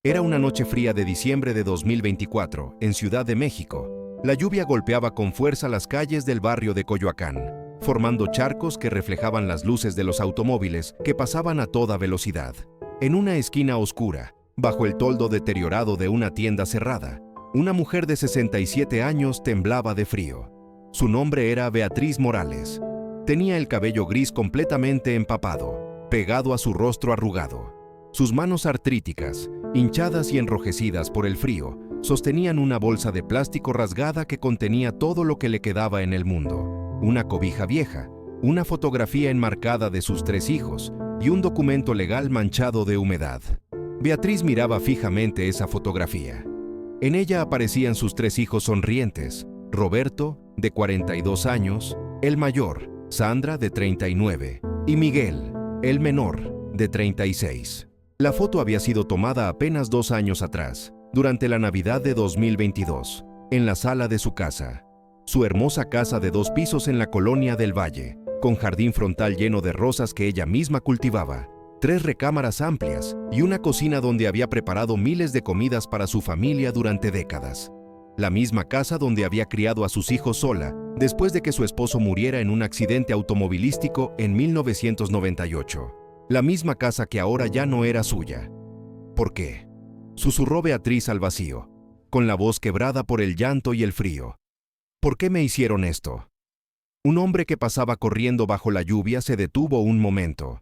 Era una noche fría de diciembre de 2024, en Ciudad de México. La lluvia golpeaba con fuerza las calles del barrio de Coyoacán, formando charcos que reflejaban las luces de los automóviles que pasaban a toda velocidad. En una esquina oscura, bajo el toldo deteriorado de una tienda cerrada, una mujer de 67 años temblaba de frío. Su nombre era Beatriz Morales. Tenía el cabello gris completamente empapado, pegado a su rostro arrugado. Sus manos artríticas, hinchadas y enrojecidas por el frío, sostenían una bolsa de plástico rasgada que contenía todo lo que le quedaba en el mundo: una cobija vieja, una fotografía enmarcada de sus 3 hijos y un documento legal manchado de humedad. Beatriz miraba fijamente esa fotografía. En ella aparecían sus 3 hijos sonrientes: Roberto, de 42 años, el mayor, Sandra, de 39, y Miguel, el menor, de 36. La foto había sido tomada apenas 2 años atrás, durante la Navidad de 2022, en la sala de su casa. Su hermosa casa de 2 pisos en la colonia del Valle, con jardín frontal lleno de rosas que ella misma cultivaba, 3 recámaras amplias y una cocina donde había preparado miles de comidas para su familia durante décadas. La misma casa donde había criado a sus hijos sola, después de que su esposo muriera en un accidente automovilístico en 1998. La misma casa que ahora ya no era suya. ¿Por qué?, susurró Beatriz al vacío, con la voz quebrada por el llanto y el frío. ¿Por qué me hicieron esto? Un hombre que pasaba corriendo bajo la lluvia se detuvo un momento.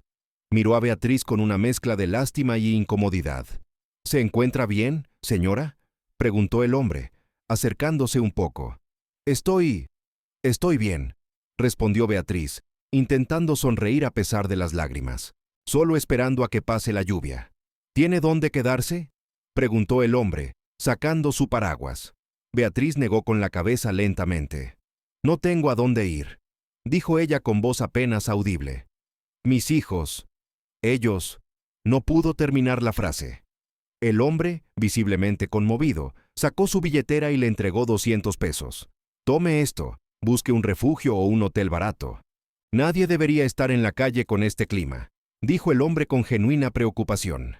Miró a Beatriz con una mezcla de lástima y incomodidad. ¿Se encuentra bien, señora?, preguntó el hombre, acercándose un poco. Estoy bien, respondió Beatriz, intentando sonreír a pesar de las lágrimas, solo esperando a que pase la lluvia. ¿Tiene dónde quedarse?, preguntó el hombre, sacando su paraguas. Beatriz negó con la cabeza lentamente. No tengo a dónde ir, dijo ella con voz apenas audible. Mis hijos, ellos... No pudo terminar la frase. El hombre, visiblemente conmovido, sacó su billetera y le entregó 200 pesos. Tome esto, busque un refugio o un hotel barato. Nadie debería estar en la calle con este clima, dijo el hombre con genuina preocupación.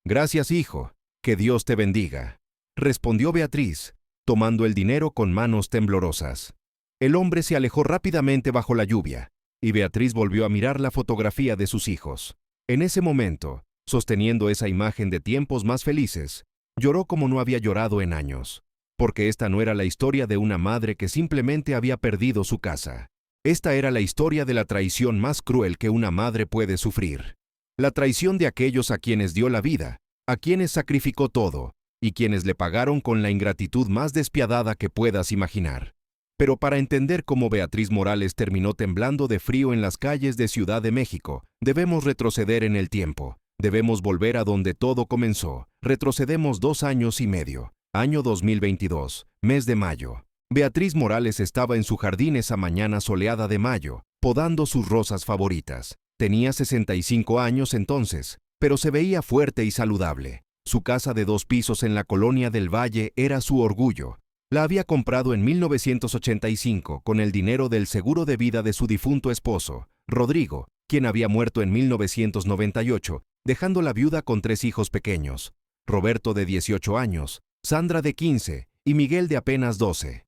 Gracias, hijo, que Dios te bendiga, respondió Beatriz, tomando el dinero con manos temblorosas. El hombre se alejó rápidamente bajo la lluvia, y Beatriz volvió a mirar la fotografía de sus hijos. En ese momento, sosteniendo esa imagen de tiempos más felices, lloró como no había llorado en años, porque esta no era la historia de una madre que simplemente había perdido su casa. Esta era la historia de la traición más cruel que una madre puede sufrir. La traición de aquellos a quienes dio la vida, a quienes sacrificó todo, y quienes le pagaron con la ingratitud más despiadada que puedas imaginar. Pero para entender cómo Beatriz Morales terminó temblando de frío en las calles de Ciudad de México, debemos retroceder en el tiempo. Debemos volver a donde todo comenzó. Retrocedemos 2 años y medio. Año 2022, mes de mayo. Beatriz Morales estaba en su jardín esa mañana soleada de mayo, podando sus rosas favoritas. Tenía 65 años entonces, pero se veía fuerte y saludable. Su casa de 2 pisos en la colonia del Valle era su orgullo. La había comprado en 1985 con el dinero del seguro de vida de su difunto esposo, Rodrigo, quien había muerto en 1998, dejándola viuda con 3 hijos pequeños: Roberto, de 18 años, Sandra, de 15, y Miguel, de apenas 12.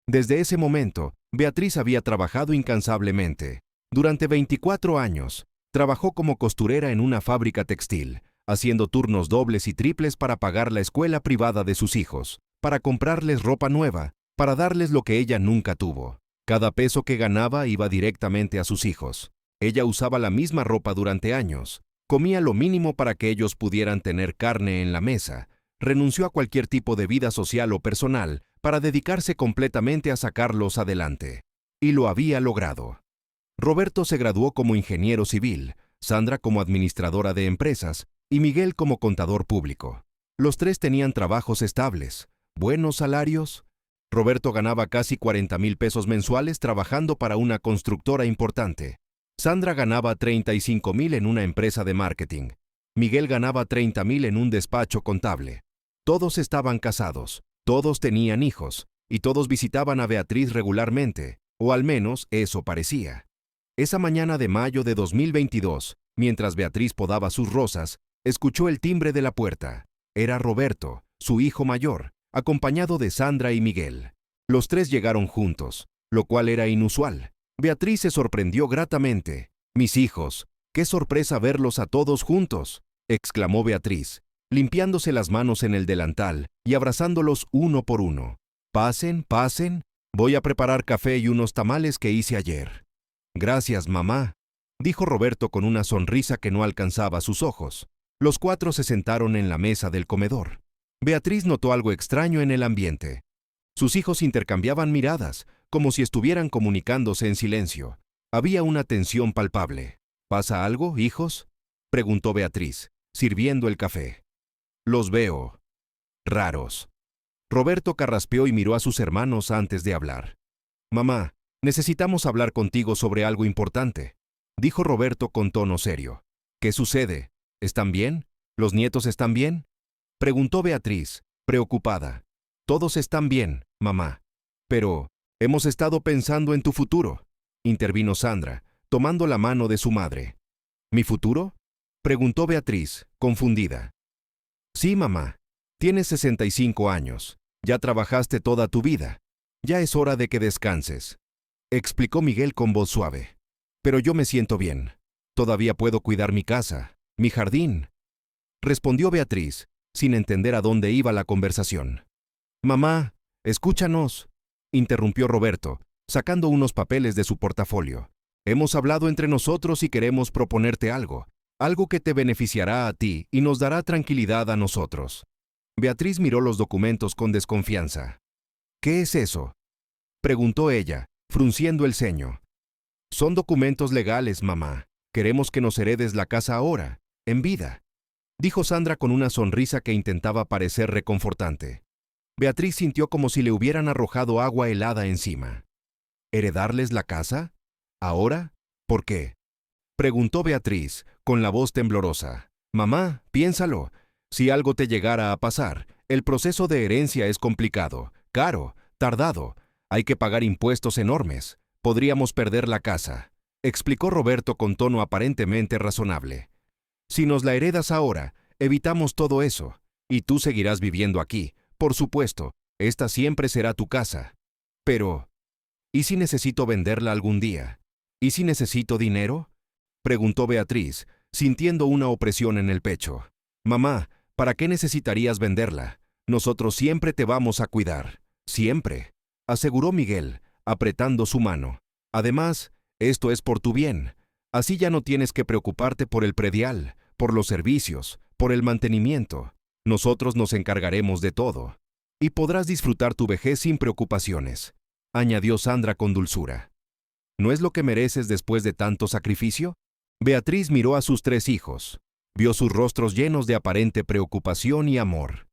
Desde ese momento, Beatriz había trabajado incansablemente. Durante 24 años, trabajó como costurera en una fábrica textil, haciendo turnos dobles y triples para pagar la escuela privada de sus hijos, para comprarles ropa nueva, para darles lo que ella nunca tuvo. Cada peso que ganaba iba directamente a sus hijos. Ella usaba la misma ropa durante años, comía lo mínimo para que ellos pudieran tener carne en la mesa, renunció a cualquier tipo de vida social o personal para dedicarse completamente a sacarlos adelante. Y lo había logrado. Roberto se graduó como ingeniero civil, Sandra como administradora de empresas y Miguel como contador público. Los 3 tenían trabajos estables, buenos salarios. Roberto ganaba casi 40,000 pesos mensuales trabajando para una constructora importante. Sandra ganaba 35,000 en una empresa de marketing. Miguel ganaba 30,000 en un despacho contable. Todos estaban casados, todos tenían hijos, y todos visitaban a Beatriz regularmente, o al menos eso parecía. Esa mañana de mayo de 2022, mientras Beatriz podaba sus rosas, escuchó el timbre de la puerta. Era Roberto, su hijo mayor, acompañado de Sandra y Miguel. Los tres llegaron juntos, lo cual era inusual. Beatriz se sorprendió gratamente. «Mis hijos, qué sorpresa verlos a todos juntos», exclamó Beatriz, limpiándose las manos en el delantal y abrazándolos uno por uno. «Pasen, pasen. Voy a preparar café y unos tamales que hice ayer». «Gracias, mamá», dijo Roberto con una sonrisa que no alcanzaba sus ojos. Los cuatro se sentaron en la mesa del comedor. Beatriz notó algo extraño en el ambiente. Sus hijos intercambiaban miradas, como si estuvieran comunicándose en silencio. Había una tensión palpable. «¿Pasa algo, hijos?», preguntó Beatriz, sirviendo el café. «Los veo raros». Roberto carraspeó y miró a sus hermanos antes de hablar. «Mamá, necesitamos hablar contigo sobre algo importante», dijo Roberto con tono serio. «¿Qué sucede? ¿Están bien? ¿Los nietos están bien?», preguntó Beatriz, preocupada. «Todos están bien, mamá. Pero hemos estado pensando en tu futuro», intervino Sandra, tomando la mano de su madre. «¿Mi futuro?», preguntó Beatriz, confundida. «Sí, mamá. Tienes 65 años. Ya trabajaste toda tu vida. Ya es hora de que descanses», explicó Miguel con voz suave. «Pero yo me siento bien. Todavía puedo cuidar mi casa, mi jardín», respondió Beatriz, sin entender a dónde iba la conversación. «Mamá, escúchanos», interrumpió Roberto, sacando unos papeles de su portafolio. «Hemos hablado entre nosotros y queremos proponerte algo que te beneficiará a ti y nos dará tranquilidad a nosotros». Beatriz miró los documentos con desconfianza. «¿Qué es eso?», preguntó ella, frunciendo el ceño. «Son documentos legales, mamá. Queremos que nos heredes la casa ahora, en vida», dijo Sandra con una sonrisa que intentaba parecer reconfortante. Beatriz sintió como si le hubieran arrojado agua helada encima. «¿Heredarles la casa? ¿Ahora? ¿Por qué?», preguntó Beatriz, con la voz temblorosa. «Mamá, piénsalo. Si algo te llegara a pasar, el proceso de herencia es complicado, caro, tardado. Hay que pagar impuestos enormes. Podríamos perder la casa», explicó Roberto con tono aparentemente razonable. «Si nos la heredas ahora, evitamos todo eso. Y tú seguirás viviendo aquí. Por supuesto, esta siempre será tu casa. Pero, ¿y si necesito venderla algún día? ¿Y si necesito dinero?», preguntó Beatriz, sintiendo una opresión en el pecho. «Mamá, ¿para qué necesitarías venderla? Nosotros siempre te vamos a cuidar. Siempre», aseguró Miguel, apretando su mano. «Además, esto es por tu bien. Así ya no tienes que preocuparte por el predial, por los servicios, por el mantenimiento. Nosotros nos encargaremos de todo. Y podrás disfrutar tu vejez sin preocupaciones», añadió Sandra con dulzura. «¿No es lo que mereces después de tanto sacrificio?». Beatriz miró a sus tres hijos. Vio sus rostros llenos de aparente preocupación y amor.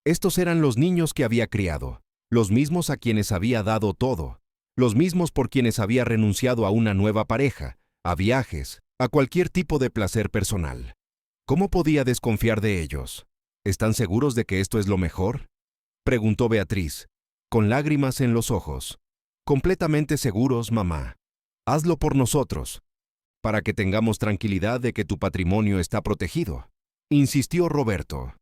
Estos eran los niños que había criado, los mismos a quienes había dado todo, los mismos por quienes había renunciado a una nueva pareja, a viajes, a cualquier tipo de placer personal. ¿Cómo podía desconfiar de ellos? ¿Están seguros de que esto es lo mejor?, preguntó Beatriz, con lágrimas en los ojos. «Completamente seguros, mamá. Hazlo por nosotros, para que tengamos tranquilidad de que tu patrimonio está protegido», insistió Roberto.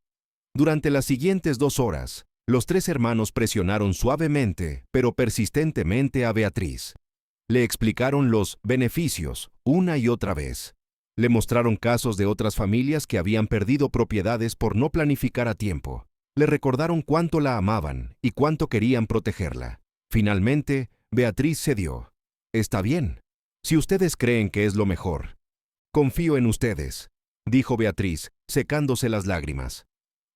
Durante las siguientes 2 horas, los tres hermanos presionaron suavemente, pero persistentemente a Beatriz. Le explicaron los beneficios una y otra vez. Le mostraron casos de otras familias que habían perdido propiedades por no planificar a tiempo. Le recordaron cuánto la amaban y cuánto querían protegerla. Finalmente, Beatriz cedió. «Está bien. Si ustedes creen que es lo mejor. Confío en ustedes», dijo Beatriz, secándose las lágrimas.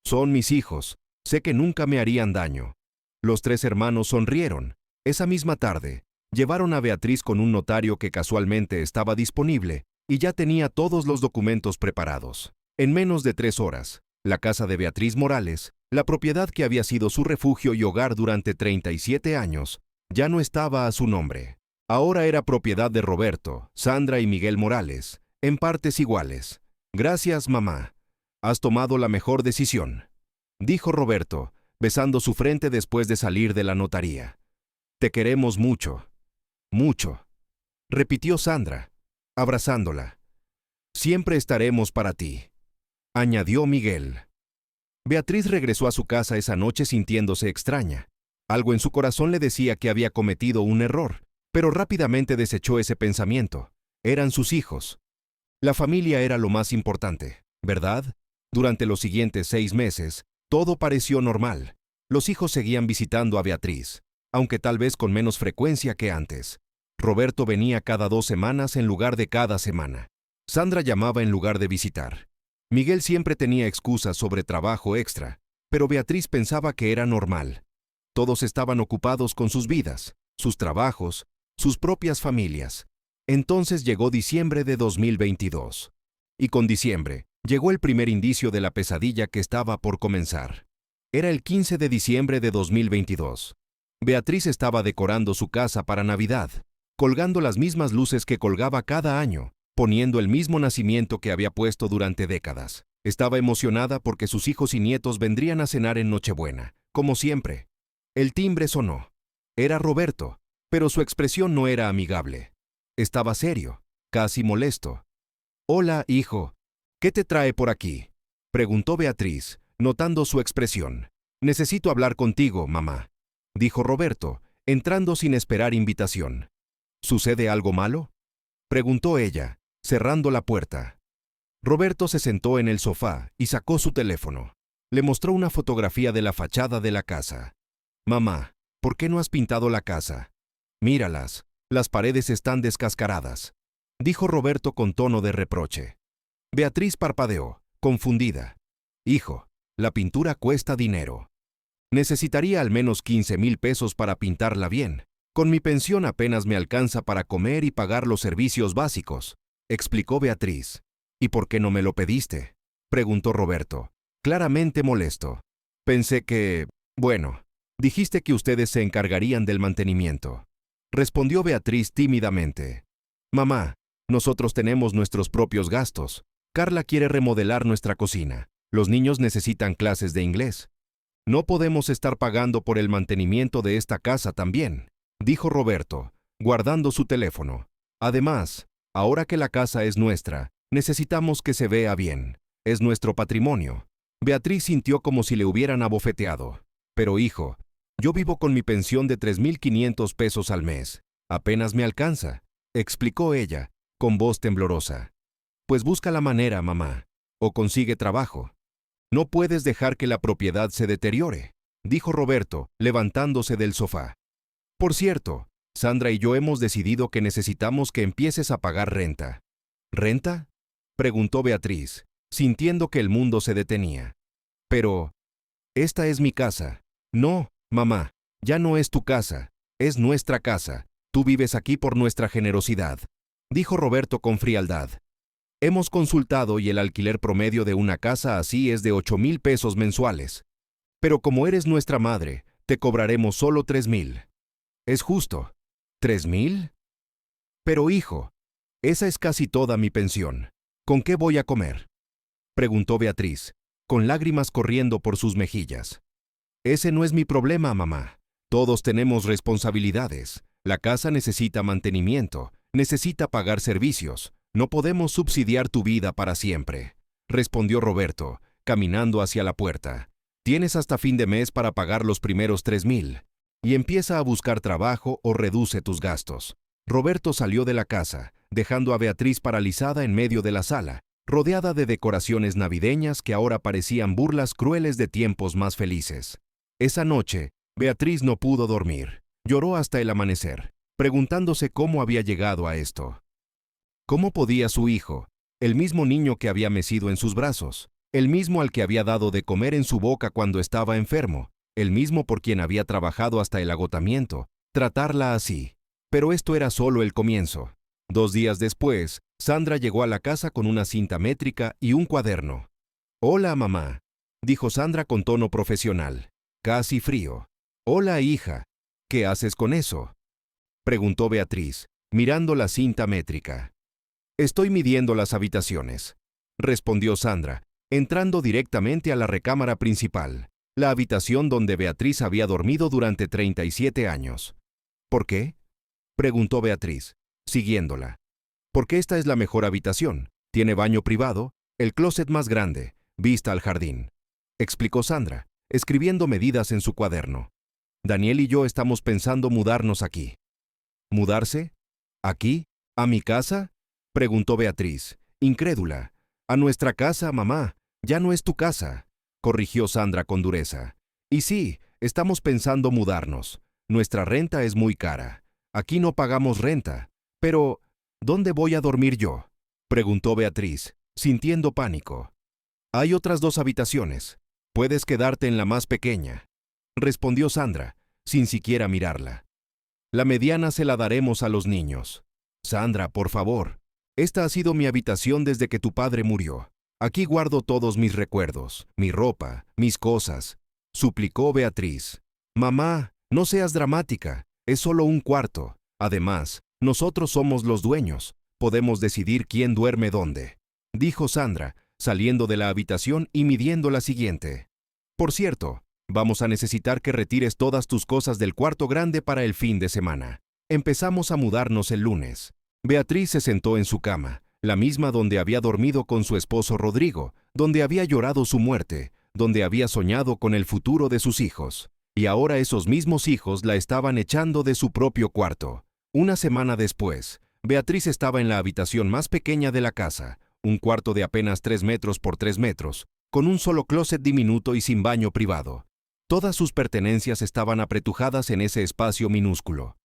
«Son mis hijos. Sé que nunca me harían daño». Los tres hermanos sonrieron. Esa misma tarde, llevaron a Beatriz con un notario que casualmente estaba disponible y ya tenía todos los documentos preparados. En menos de 3 horas, la casa de Beatriz Morales, la propiedad que había sido su refugio y hogar durante 37 años, ya no estaba a su nombre. Ahora era propiedad de Roberto, Sandra y Miguel Morales, en partes iguales. «Gracias, mamá. Has tomado la mejor decisión», dijo Roberto, besando su frente después de salir de la notaría. «Te queremos mucho, mucho», repitió Sandra, abrazándola. «Siempre estaremos para ti», añadió Miguel. Beatriz regresó a su casa esa noche sintiéndose extraña. Algo en su corazón le decía que había cometido un error, pero rápidamente desechó ese pensamiento. Eran sus hijos. La familia era lo más importante, ¿verdad? Durante los siguientes 6 meses, todo pareció normal. Los hijos seguían visitando a Beatriz, aunque tal vez con menos frecuencia que antes. Roberto venía cada 2 semanas en lugar de cada semana. Sandra llamaba en lugar de visitar. Miguel siempre tenía excusas sobre trabajo extra, pero Beatriz pensaba que era normal. Todos estaban ocupados con sus vidas, sus trabajos, sus propias familias. Entonces llegó diciembre de 2022. Y con diciembre, llegó el primer indicio de la pesadilla que estaba por comenzar. Era el 15 de diciembre de 2022. Beatriz estaba decorando su casa para Navidad, colgando las mismas luces que colgaba cada año, poniendo el mismo nacimiento que había puesto durante décadas. Estaba emocionada porque sus hijos y nietos vendrían a cenar en Nochebuena, como siempre. El timbre sonó. Era Roberto, pero su expresión no era amigable. Estaba serio, casi molesto. «Hola, hijo. ¿Qué te trae por aquí?», preguntó Beatriz, notando su expresión. «Necesito hablar contigo, mamá», dijo Roberto, entrando sin esperar invitación. «¿Sucede algo malo?», preguntó ella, cerrando la puerta. Roberto se sentó en el sofá y sacó su teléfono. Le mostró una fotografía de la fachada de la casa. «Mamá, ¿por qué no has pintado la casa? Míralas, las paredes están descascaradas», dijo Roberto con tono de reproche. Beatriz parpadeó, confundida. «Hijo, la pintura cuesta dinero. Necesitaría al menos 15,000 pesos para pintarla bien. Con mi pensión apenas me alcanza para comer y pagar los servicios básicos», explicó Beatriz. «¿Y por qué no me lo pediste?», preguntó Roberto, claramente molesto. «Pensé que... bueno, dijiste que ustedes se encargarían del mantenimiento», respondió Beatriz tímidamente. «Mamá, nosotros tenemos nuestros propios gastos. Carla quiere remodelar nuestra cocina. Los niños necesitan clases de inglés. No podemos estar pagando por el mantenimiento de esta casa también», dijo Roberto, guardando su teléfono. «Además, ahora que la casa es nuestra, necesitamos que se vea bien. Es nuestro patrimonio». Beatriz sintió como si le hubieran abofeteado. «Pero hijo, yo vivo con mi pensión de 3,500 pesos al mes. Apenas me alcanza», explicó ella, con voz temblorosa. «Pues busca la manera, mamá, o consigue trabajo. No puedes dejar que la propiedad se deteriore», dijo Roberto, levantándose del sofá. «Por cierto, Sandra y yo hemos decidido que necesitamos que empieces a pagar renta». «¿Renta?», preguntó Beatriz, sintiendo que el mundo se detenía. «Pero, esta es mi casa». «No, mamá, ya no es tu casa, es nuestra casa. Tú vives aquí por nuestra generosidad», dijo Roberto con frialdad. «Hemos consultado y el alquiler promedio de una casa así es de 8,000 pesos mensuales. Pero como eres nuestra madre, te cobraremos solo 3,000. Es justo. ¿3,000? Pero hijo, esa es casi toda mi pensión. ¿Con qué voy a comer?», preguntó Beatriz, con lágrimas corriendo por sus mejillas. «Ese no es mi problema, mamá. Todos tenemos responsabilidades. La casa necesita mantenimiento, necesita pagar servicios. No podemos subsidiar tu vida para siempre», respondió Roberto, caminando hacia la puerta. «Tienes hasta fin de mes para pagar los primeros 3,000. Y empieza a buscar trabajo o reduce tus gastos». Roberto salió de la casa, dejando a Beatriz paralizada en medio de la sala, rodeada de decoraciones navideñas que ahora parecían burlas crueles de tiempos más felices. Esa noche, Beatriz no pudo dormir. Lloró hasta el amanecer, preguntándose cómo había llegado a esto. ¿Cómo podía su hijo, el mismo niño que había mecido en sus brazos, el mismo al que había dado de comer en su boca cuando estaba enfermo, el mismo por quien había trabajado hasta el agotamiento, tratarla así? Pero esto era solo el comienzo. 2 días después, Sandra llegó a la casa con una cinta métrica y un cuaderno. «Hola, mamá», dijo Sandra con tono profesional, casi frío. «Hola, hija. ¿Qué haces con eso?», preguntó Beatriz, mirando la cinta métrica. «Estoy midiendo las habitaciones», respondió Sandra, entrando directamente a la recámara principal, la habitación donde Beatriz había dormido durante 37 años. «¿Por qué?», preguntó Beatriz, siguiéndola. «Porque esta es la mejor habitación. Tiene baño privado, el closet más grande, vista al jardín. explicó Sandra, escribiendo medidas en su cuaderno. Daniel y yo estamos pensando mudarnos aquí. ¿Mudarse? ¿Aquí? ¿A mi casa? Preguntó Beatriz, incrédula. A nuestra casa, mamá. Ya no es tu casa, corrigió Sandra con dureza. Y sí, estamos pensando mudarnos. Nuestra renta es muy cara. Aquí no pagamos renta. Pero, ¿dónde voy a dormir yo?, preguntó Beatriz, sintiendo pánico. Hay otras 2 habitaciones. Puedes quedarte en la más pequeña, respondió Sandra, sin siquiera mirarla. La mediana se la daremos a los niños. Sandra, por favor. Esta ha sido mi habitación desde que tu padre murió. Aquí guardo todos mis recuerdos, mi ropa, mis cosas, suplicó Beatriz. Mamá, no seas dramática, es solo un cuarto. Además, nosotros somos los dueños, podemos decidir quién duerme dónde, dijo Sandra, saliendo de la habitación y midiendo la siguiente. Por cierto, vamos a necesitar que retires todas tus cosas del cuarto grande para el fin de semana. Empezamos a mudarnos el lunes. Beatriz se sentó en su cama, la misma donde había dormido con su esposo Rodrigo, donde había llorado su muerte, donde había soñado con el futuro de sus hijos. Y ahora esos mismos hijos la estaban echando de su propio cuarto. Una semana después, Beatriz estaba en la habitación más pequeña de la casa, un cuarto de apenas 3 metros por 3 metros, con un solo closet diminuto y sin baño privado. Todas sus pertenencias estaban apretujadas en ese espacio minúsculo.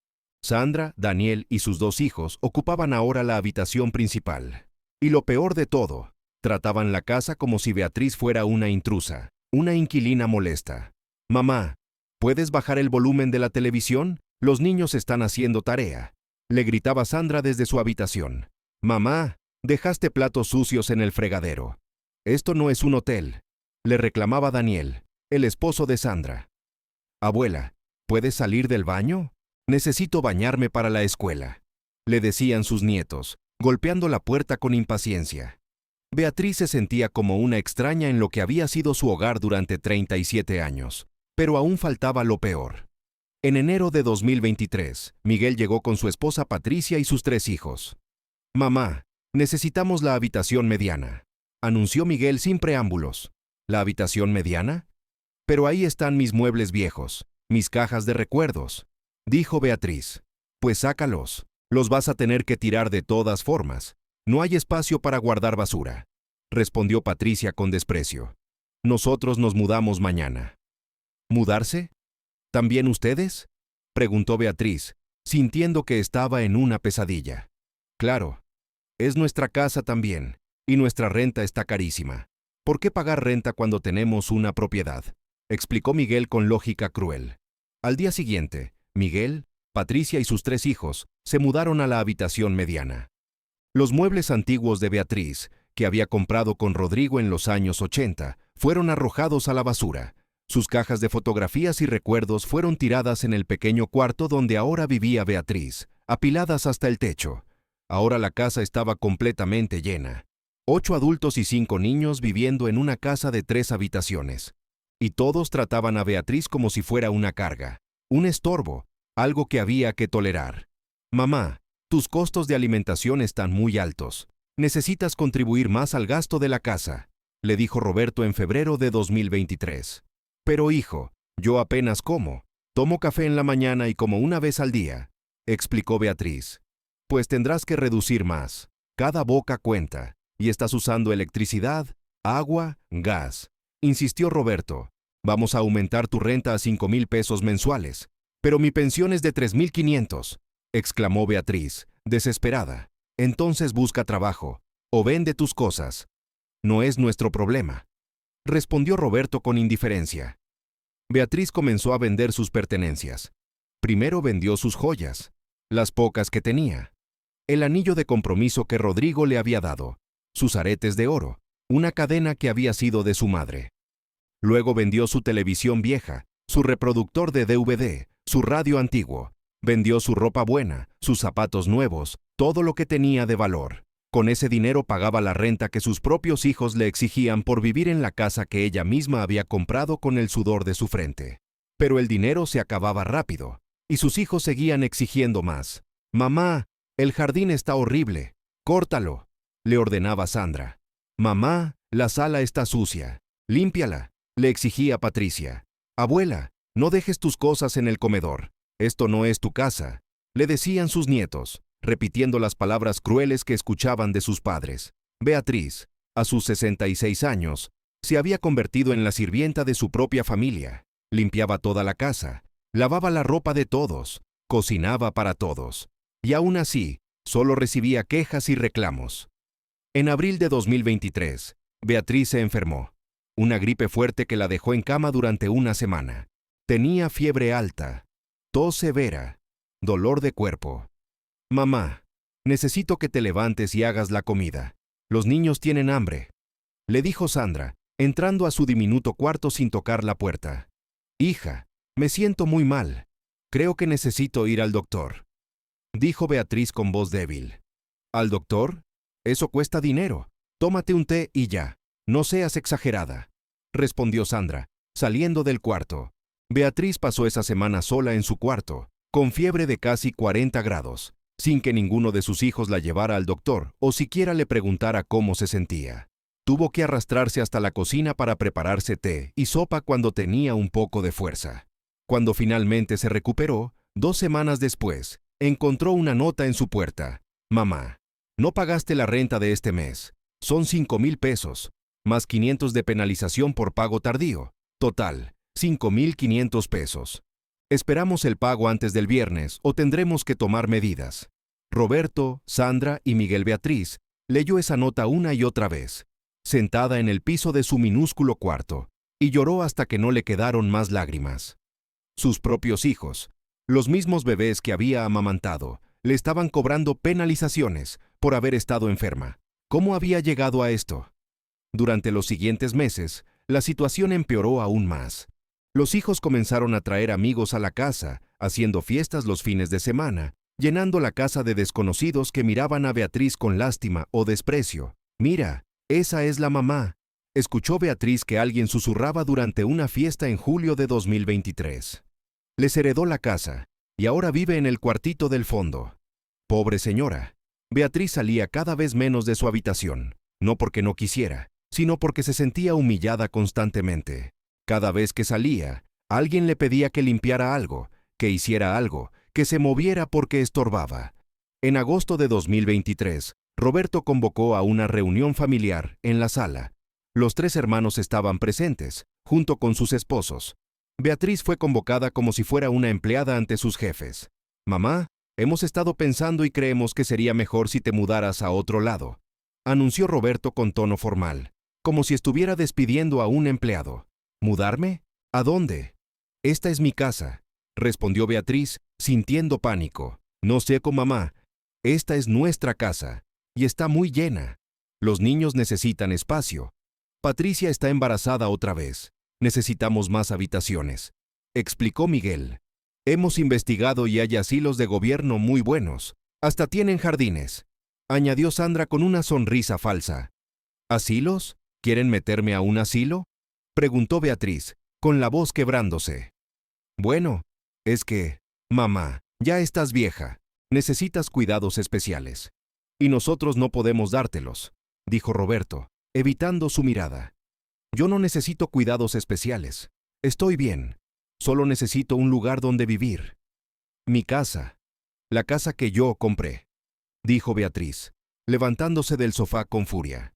Sandra, Daniel y sus 2 hijos ocupaban ahora la habitación principal. Y lo peor de todo, trataban la casa como si Beatriz fuera una intrusa, una inquilina molesta. Mamá, ¿puedes bajar el volumen de la televisión? Los niños están haciendo tarea, le gritaba Sandra desde su habitación. Mamá, dejaste platos sucios en el fregadero. Esto no es un hotel, le reclamaba Daniel, el esposo de Sandra. Abuela, ¿puedes salir del baño? Necesito bañarme para la escuela, le decían sus nietos, golpeando la puerta con impaciencia. Beatriz se sentía como una extraña en lo que había sido su hogar durante 37 años, pero aún faltaba lo peor. En enero de 2023, Miguel llegó con su esposa Patricia y sus 3 hijos. Mamá, necesitamos la habitación mediana, anunció Miguel sin preámbulos. ¿La habitación mediana? Pero ahí están mis muebles viejos, mis cajas de recuerdos, dijo Beatriz. Pues sácalos, los vas a tener que tirar de todas formas. No hay espacio para guardar basura, respondió Patricia con desprecio. Nosotros nos mudamos mañana. ¿Mudarse? ¿También ustedes?, preguntó Beatriz, sintiendo que estaba en una pesadilla. Claro, es nuestra casa también, y nuestra renta está carísima. ¿Por qué pagar renta cuando tenemos una propiedad?, explicó Miguel con lógica cruel. Al día siguiente, Miguel, Patricia y sus 3 hijos se mudaron a la habitación mediana. Los muebles antiguos de Beatriz, que había comprado con Rodrigo en los años 80, fueron arrojados a la basura. Sus cajas de fotografías y recuerdos fueron tiradas en el pequeño cuarto donde ahora vivía Beatriz, apiladas hasta el techo. Ahora la casa estaba completamente llena. 8 adultos y 5 niños viviendo en una casa de 3 habitaciones. Y todos trataban a Beatriz como si fuera una carga, un estorbo, algo que había que tolerar. Mamá, tus costos de alimentación están muy altos. Necesitas contribuir más al gasto de la casa, le dijo Roberto en febrero de 2023. Pero hijo, yo apenas como. Tomo café en la mañana y como una vez al día, explicó Beatriz. Pues tendrás que reducir más. Cada boca cuenta. Y estás usando electricidad, agua, gas, insistió Roberto. Vamos a aumentar tu renta a 5,000 pesos mensuales. Pero mi pensión es de 3,500, exclamó Beatriz, desesperada. Entonces busca trabajo, o vende tus cosas. No es nuestro problema, respondió Roberto con indiferencia. Beatriz comenzó a vender sus pertenencias. Primero vendió sus joyas, las pocas que tenía, el anillo de compromiso que Rodrigo le había dado, sus aretes de oro, una cadena que había sido de su madre. Luego vendió su televisión vieja, su reproductor de DVD, su radio antiguo. Vendió su ropa buena, sus zapatos nuevos, todo lo que tenía de valor. Con ese dinero pagaba la renta que sus propios hijos le exigían por vivir en la casa que ella misma había comprado con el sudor de su frente. Pero el dinero se acababa rápido, y sus hijos seguían exigiendo más. Mamá, el jardín está horrible, córtalo, le ordenaba Sandra. Mamá, la sala está sucia, límpiala, le exigía Patricia. Abuela, no dejes tus cosas en el comedor. Esto no es tu casa, le decían sus nietos, repitiendo las palabras crueles que escuchaban de sus padres. Beatriz, a sus 66 años, se había convertido en la sirvienta de su propia familia. Limpiaba toda la casa, lavaba la ropa de todos, cocinaba para todos. Y aún así, solo recibía quejas y reclamos. En abril de 2023, Beatriz se enfermó. Una gripe fuerte que la dejó en cama durante una semana. Tenía fiebre alta, tos severa, dolor de cuerpo. Mamá, necesito que te levantes y hagas la comida. Los niños tienen hambre, le dijo Sandra, entrando a su diminuto cuarto sin tocar la puerta. Hija, me siento muy mal. Creo que necesito ir al doctor, dijo Beatriz con voz débil. ¿Al doctor? Eso cuesta dinero. Tómate un té y ya. No seas exagerada, respondió Sandra, saliendo del cuarto. Beatriz pasó esa semana sola en su cuarto, con fiebre de casi 40 grados, sin que ninguno de sus hijos la llevara al doctor o siquiera le preguntara cómo se sentía. Tuvo que arrastrarse hasta la cocina para prepararse té y sopa cuando tenía un poco de fuerza. Cuando finalmente se recuperó, 2 semanas después, encontró una nota en su puerta. Mamá, no pagaste la renta de este mes. Son 5,000 pesos, más 500 de penalización por pago tardío. Total, 5,500 pesos. Esperamos el pago antes del viernes o tendremos que tomar medidas. Roberto, Sandra y Miguel Beatriz leyó esa nota una y otra vez, sentada en el piso de su minúsculo cuarto, y lloró hasta que no le quedaron más lágrimas. Sus propios hijos, los mismos bebés que había amamantado, le estaban cobrando penalizaciones por haber estado enferma. ¿Cómo había llegado a esto? Durante los siguientes meses, la situación empeoró aún más. Los hijos comenzaron a traer amigos a la casa, haciendo fiestas los fines de semana, llenando la casa de desconocidos que miraban a Beatriz con lástima o desprecio. Mira, esa es la mamá, escuchó Beatriz que alguien susurraba durante una fiesta en julio de 2023. Les heredó la casa, y ahora vive en el cuartito del fondo. Pobre señora. Beatriz salía cada vez menos de su habitación, no porque no quisiera, sino porque se sentía humillada constantemente. Cada vez que salía, alguien le pedía que limpiara algo, que hiciera algo, que se moviera porque estorbaba. En agosto de 2023, Roberto convocó a una reunión familiar en la sala. Los 3 hermanos estaban presentes, junto con sus esposos. Beatriz fue convocada como si fuera una empleada ante sus jefes. Mamá, hemos estado pensando y creemos que sería mejor si te mudaras a otro lado, anunció Roberto con tono formal, como si estuviera despidiendo a un empleado. ¿Mudarme? ¿A dónde? Esta es mi casa, respondió Beatriz, sintiendo pánico. No sé con mamá. Esta es nuestra casa, y está muy llena. Los niños necesitan espacio. Patricia está embarazada otra vez. Necesitamos más habitaciones, explicó Miguel. Hemos investigado y hay asilos de gobierno muy buenos. Hasta tienen jardines, añadió Sandra con una sonrisa falsa. ¿Asilos? ¿Quieren meterme a un asilo?, preguntó Beatriz, con la voz quebrándose. Bueno, es que, mamá, ya estás vieja, necesitas cuidados especiales. Y nosotros no podemos dártelos, dijo Roberto, evitando su mirada. Yo no necesito cuidados especiales. Estoy bien. Solo necesito un lugar donde vivir. Mi casa. La casa que yo compré, dijo Beatriz, levantándose del sofá con furia.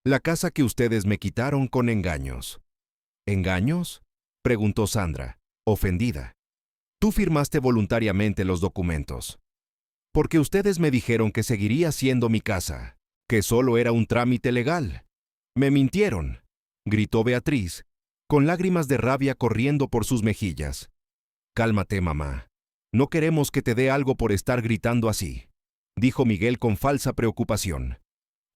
La casa que ustedes me quitaron con engaños. ¿Engaños?, preguntó Sandra, ofendida. Tú firmaste voluntariamente los documentos. Porque ustedes me dijeron que seguiría siendo mi casa, que solo era un trámite legal. Me mintieron, gritó Beatriz, con lágrimas de rabia corriendo por sus mejillas. Cálmate, mamá. No queremos que te dé algo por estar gritando así, dijo Miguel con falsa preocupación.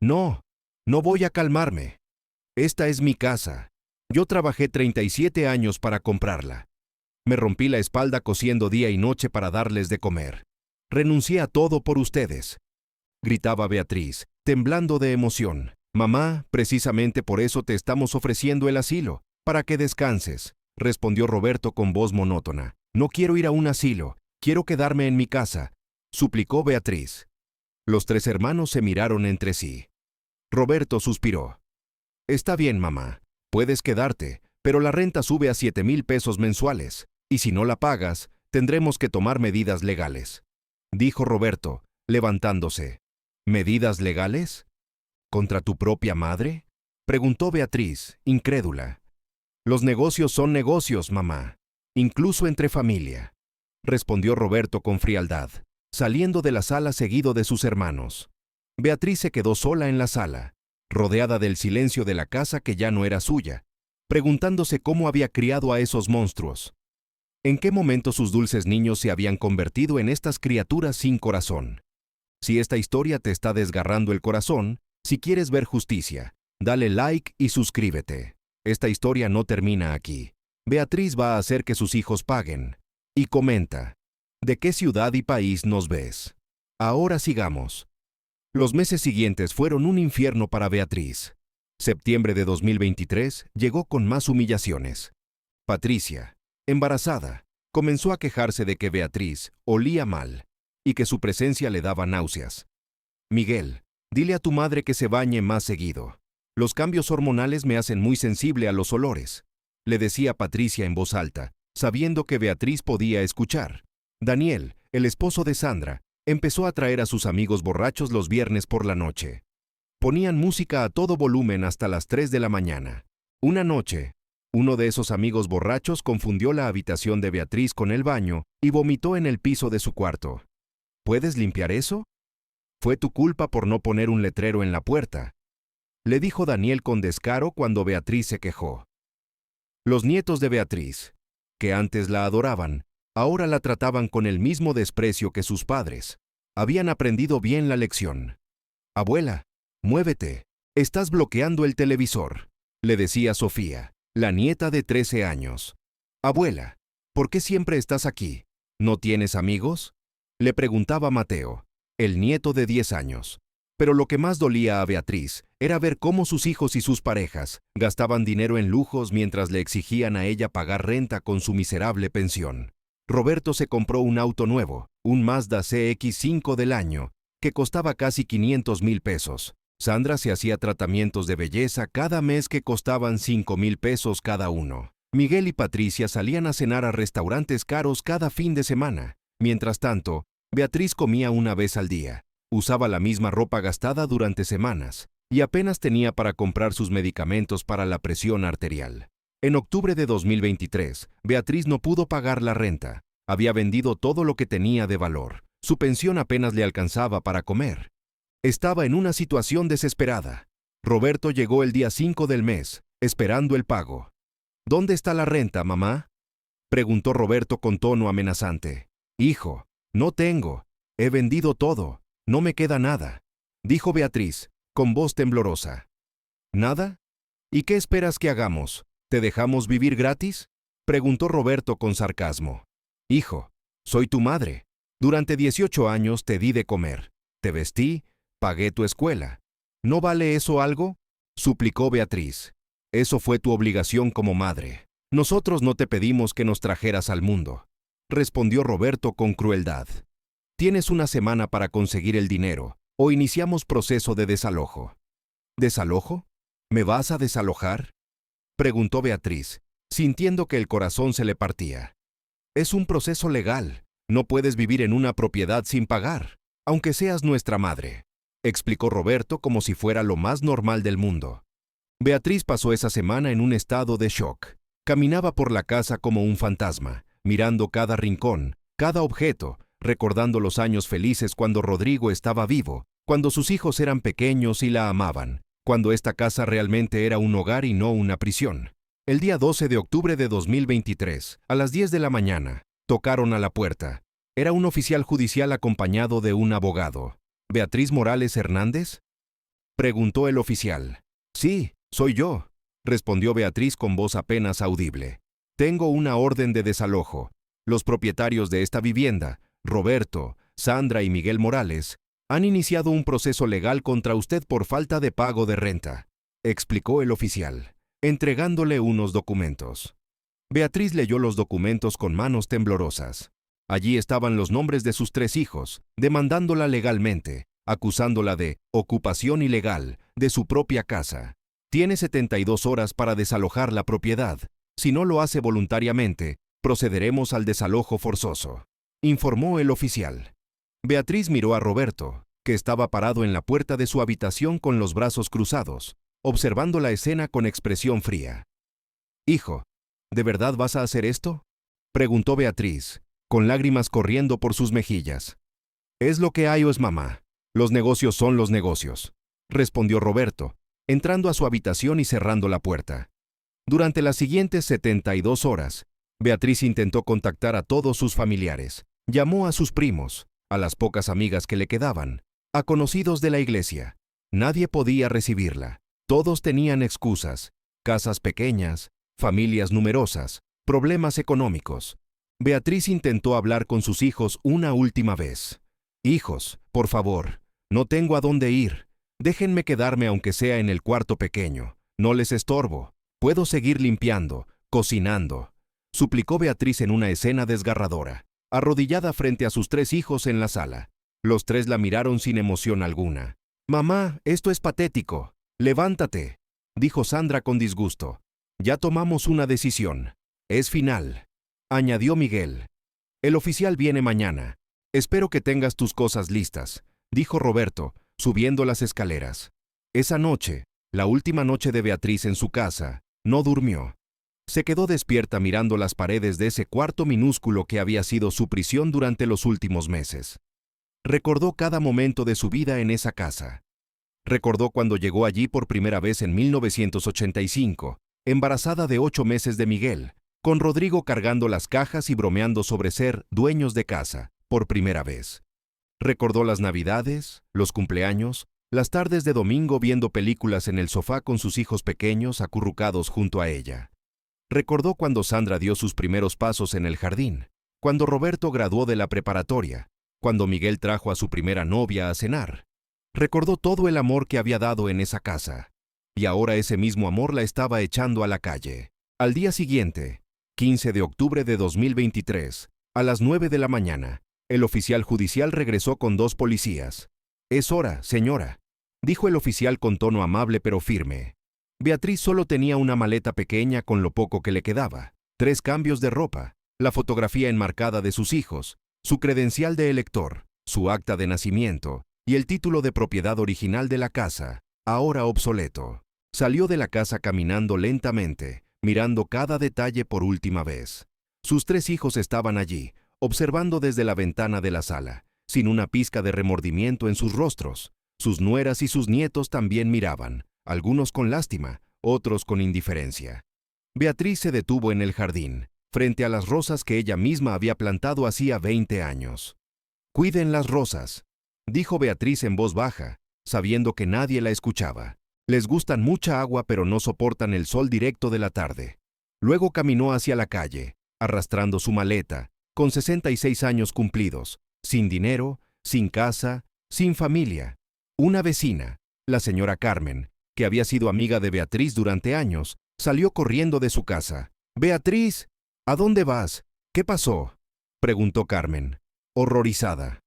No, no voy a calmarme. Esta es mi casa. Yo trabajé 37 años para comprarla. Me rompí la espalda cosiendo día y noche para darles de comer. Renuncié a todo por ustedes, gritaba Beatriz, temblando de emoción. Mamá, precisamente por eso te estamos ofreciendo el asilo, para que descanses, respondió Roberto con voz monótona. No quiero ir a un asilo, quiero quedarme en mi casa, suplicó Beatriz. Los 3 hermanos se miraron entre sí. Roberto suspiró. Está bien, mamá, puedes quedarte, pero la renta sube a 7,000 pesos mensuales, y si no la pagas, tendremos que tomar medidas legales, dijo Roberto, levantándose. ¿Medidas legales? ¿Contra tu propia madre?, preguntó Beatriz, incrédula. Los negocios son negocios, mamá, incluso entre familia, respondió Roberto con frialdad, saliendo de la sala seguido de sus hermanos. Beatriz se quedó sola en la sala, rodeada del silencio de la casa que ya no era suya, preguntándose cómo había criado a esos monstruos. ¿En qué momento sus dulces niños se habían convertido en estas criaturas sin corazón? Si esta historia te está desgarrando el corazón, si quieres ver justicia, dale like y suscríbete. Esta historia no termina aquí. Beatriz va a hacer que sus hijos paguen. Y comenta, ¿de qué ciudad y país nos ves? Ahora sigamos. Los meses siguientes fueron un infierno para Beatriz. Septiembre de 2023 llegó con más humillaciones. Patricia, embarazada, comenzó a quejarse de que Beatriz olía mal y que su presencia le daba náuseas. Miguel, dile a tu madre que se bañe más seguido. Los cambios hormonales me hacen muy sensible a los olores, le decía Patricia en voz alta, sabiendo que Beatriz podía escuchar. Daniel, el esposo de Sandra, empezó a traer a sus amigos borrachos los viernes por la noche. Ponían música a todo volumen hasta las 3 de la mañana. Una noche, uno de esos amigos borrachos confundió la habitación de Beatriz con el baño y vomitó en el piso de su cuarto. ¿Puedes limpiar eso? Fue tu culpa por no poner un letrero en la puerta, le dijo Daniel con descaro cuando Beatriz se quejó. Los nietos de Beatriz, que antes la adoraban, ahora la trataban con el mismo desprecio que sus padres. Habían aprendido bien la lección. Abuela, muévete, estás bloqueando el televisor, le decía Sofía, la nieta de 13 años. Abuela, ¿por qué siempre estás aquí? ¿No tienes amigos?, le preguntaba Mateo, el nieto de 10 años. Pero lo que más dolía a Beatriz era ver cómo sus hijos y sus parejas gastaban dinero en lujos mientras le exigían a ella pagar renta con su miserable pensión. Roberto se compró un auto nuevo, un Mazda CX-5 del año, que costaba casi 500,000 pesos. Sandra se hacía tratamientos de belleza cada mes que costaban 5,000 pesos cada uno. Miguel y Patricia salían a cenar a restaurantes caros cada fin de semana. Mientras tanto, Beatriz comía una vez al día. Usaba la misma ropa gastada durante semanas y apenas tenía para comprar sus medicamentos para la presión arterial. En octubre de 2023, Beatriz no pudo pagar la renta. Había vendido todo lo que tenía de valor. Su pensión apenas le alcanzaba para comer. Estaba en una situación desesperada. Roberto llegó el día 5 del mes, esperando el pago. ¿Dónde está la renta, mamá?, preguntó Roberto con tono amenazante. Hijo, no tengo. He vendido todo. No me queda nada, dijo Beatriz, con voz temblorosa. ¿Nada? ¿Y qué esperas que hagamos? ¿Te dejamos vivir gratis?, preguntó Roberto con sarcasmo. Hijo, soy tu madre. Durante 18 años te di de comer, te vestí, pagué tu escuela. ¿No vale eso algo?, suplicó Beatriz. Eso fue tu obligación como madre. Nosotros no te pedimos que nos trajeras al mundo, respondió Roberto con crueldad. Tienes una semana para conseguir el dinero, o iniciamos proceso de desalojo. ¿Desalojo? ¿Me vas a desalojar?, preguntó Beatriz, sintiendo que el corazón se le partía. Es un proceso legal. No puedes vivir en una propiedad sin pagar, aunque seas nuestra madre, explicó Roberto como si fuera lo más normal del mundo. Beatriz pasó esa semana en un estado de shock. Caminaba por la casa como un fantasma, mirando cada rincón, cada objeto, recordando los años felices cuando Rodrigo estaba vivo, cuando sus hijos eran pequeños y la amaban, cuando esta casa realmente era un hogar y no una prisión. El día 12 de octubre de 2023, a las 10 de la mañana, tocaron a la puerta. Era un oficial judicial acompañado de un abogado. ¿Beatriz Morales Hernández?, preguntó el oficial. Sí, soy yo, respondió Beatriz con voz apenas audible. Tengo una orden de desalojo. Los propietarios de esta vivienda, Roberto, Sandra y Miguel Morales, han iniciado un proceso legal contra usted por falta de pago de renta, explicó el oficial, entregándole unos documentos. Beatriz leyó los documentos con manos temblorosas. Allí estaban los nombres de sus 3 hijos, demandándola legalmente, acusándola de ocupación ilegal de su propia casa. Tiene 72 horas para desalojar la propiedad, Si no lo hace voluntariamente, procederemos al desalojo forzoso, informó el oficial. Beatriz miró a Roberto, que estaba parado en la puerta de su habitación con los brazos cruzados, observando la escena con expresión fría. «Hijo, ¿de verdad vas a hacer esto?», preguntó Beatriz, con lágrimas corriendo por sus mejillas. «Es lo que hay, o es mamá. Los negocios son los negocios», respondió Roberto, entrando a su habitación y cerrando la puerta. Durante las siguientes 72 horas, Beatriz intentó contactar a todos sus familiares. Llamó a sus primos, a las pocas amigas que le quedaban, a conocidos de la iglesia. Nadie podía recibirla. Todos tenían excusas: casas pequeñas, familias numerosas, problemas económicos. Beatriz intentó hablar con sus hijos una última vez. «Hijos, por favor, no tengo a dónde ir. Déjenme quedarme aunque sea en el cuarto pequeño. No les estorbo. Puedo seguir limpiando, cocinando», suplicó Beatriz en una escena desgarradora, arrodillada frente a sus 3 hijos en la sala. Los 3 la miraron sin emoción alguna. «Mamá, esto es patético. Levántate», dijo Sandra con disgusto. «Ya tomamos una decisión. Es final», añadió Miguel. «El oficial viene mañana. Espero que tengas tus cosas listas», dijo Roberto, subiendo las escaleras. Esa noche, la última noche de Beatriz en su casa, no durmió. Se quedó despierta mirando las paredes de ese cuarto minúsculo que había sido su prisión durante los últimos meses. Recordó cada momento de su vida en esa casa. Recordó cuando llegó allí por primera vez en 1985, embarazada de 8 meses de Miguel, con Rodrigo cargando las cajas y bromeando sobre ser dueños de casa, por primera vez. Recordó las Navidades, los cumpleaños, las tardes de domingo viendo películas en el sofá con sus hijos pequeños acurrucados junto a ella. Recordó cuando Sandra dio sus primeros pasos en el jardín, cuando Roberto graduó de la preparatoria, cuando Miguel trajo a su primera novia a cenar. Recordó todo el amor que había dado en esa casa, y ahora ese mismo amor la estaba echando a la calle. Al día siguiente, 15 de octubre de 2023, a las 9 de la mañana, el oficial judicial regresó con 2 policías. «Es hora, señora», dijo el oficial con tono amable pero firme. Beatriz solo tenía una maleta pequeña con lo poco que le quedaba, 3 cambios de ropa, la fotografía enmarcada de sus hijos, su credencial de elector, su acta de nacimiento y el título de propiedad original de la casa, ahora obsoleto. Salió de la casa caminando lentamente, mirando cada detalle por última vez. Sus 3 hijos estaban allí, observando desde la ventana de la sala, sin una pizca de remordimiento en sus rostros. Sus nueras y sus nietos también miraban, algunos con lástima, otros con indiferencia. Beatriz se detuvo en el jardín, frente a las rosas que ella misma había plantado hacía 20 años. «Cuiden las rosas», dijo Beatriz en voz baja, sabiendo que nadie la escuchaba. «Les gustan mucha agua pero no soportan el sol directo de la tarde». Luego caminó hacia la calle, arrastrando su maleta, con 66 años cumplidos, sin dinero, sin casa, sin familia. Una vecina, la señora Carmen, que había sido amiga de Beatriz durante años, salió corriendo de su casa. «Beatriz, ¿a dónde vas? ¿Qué pasó?», preguntó Carmen, horrorizada.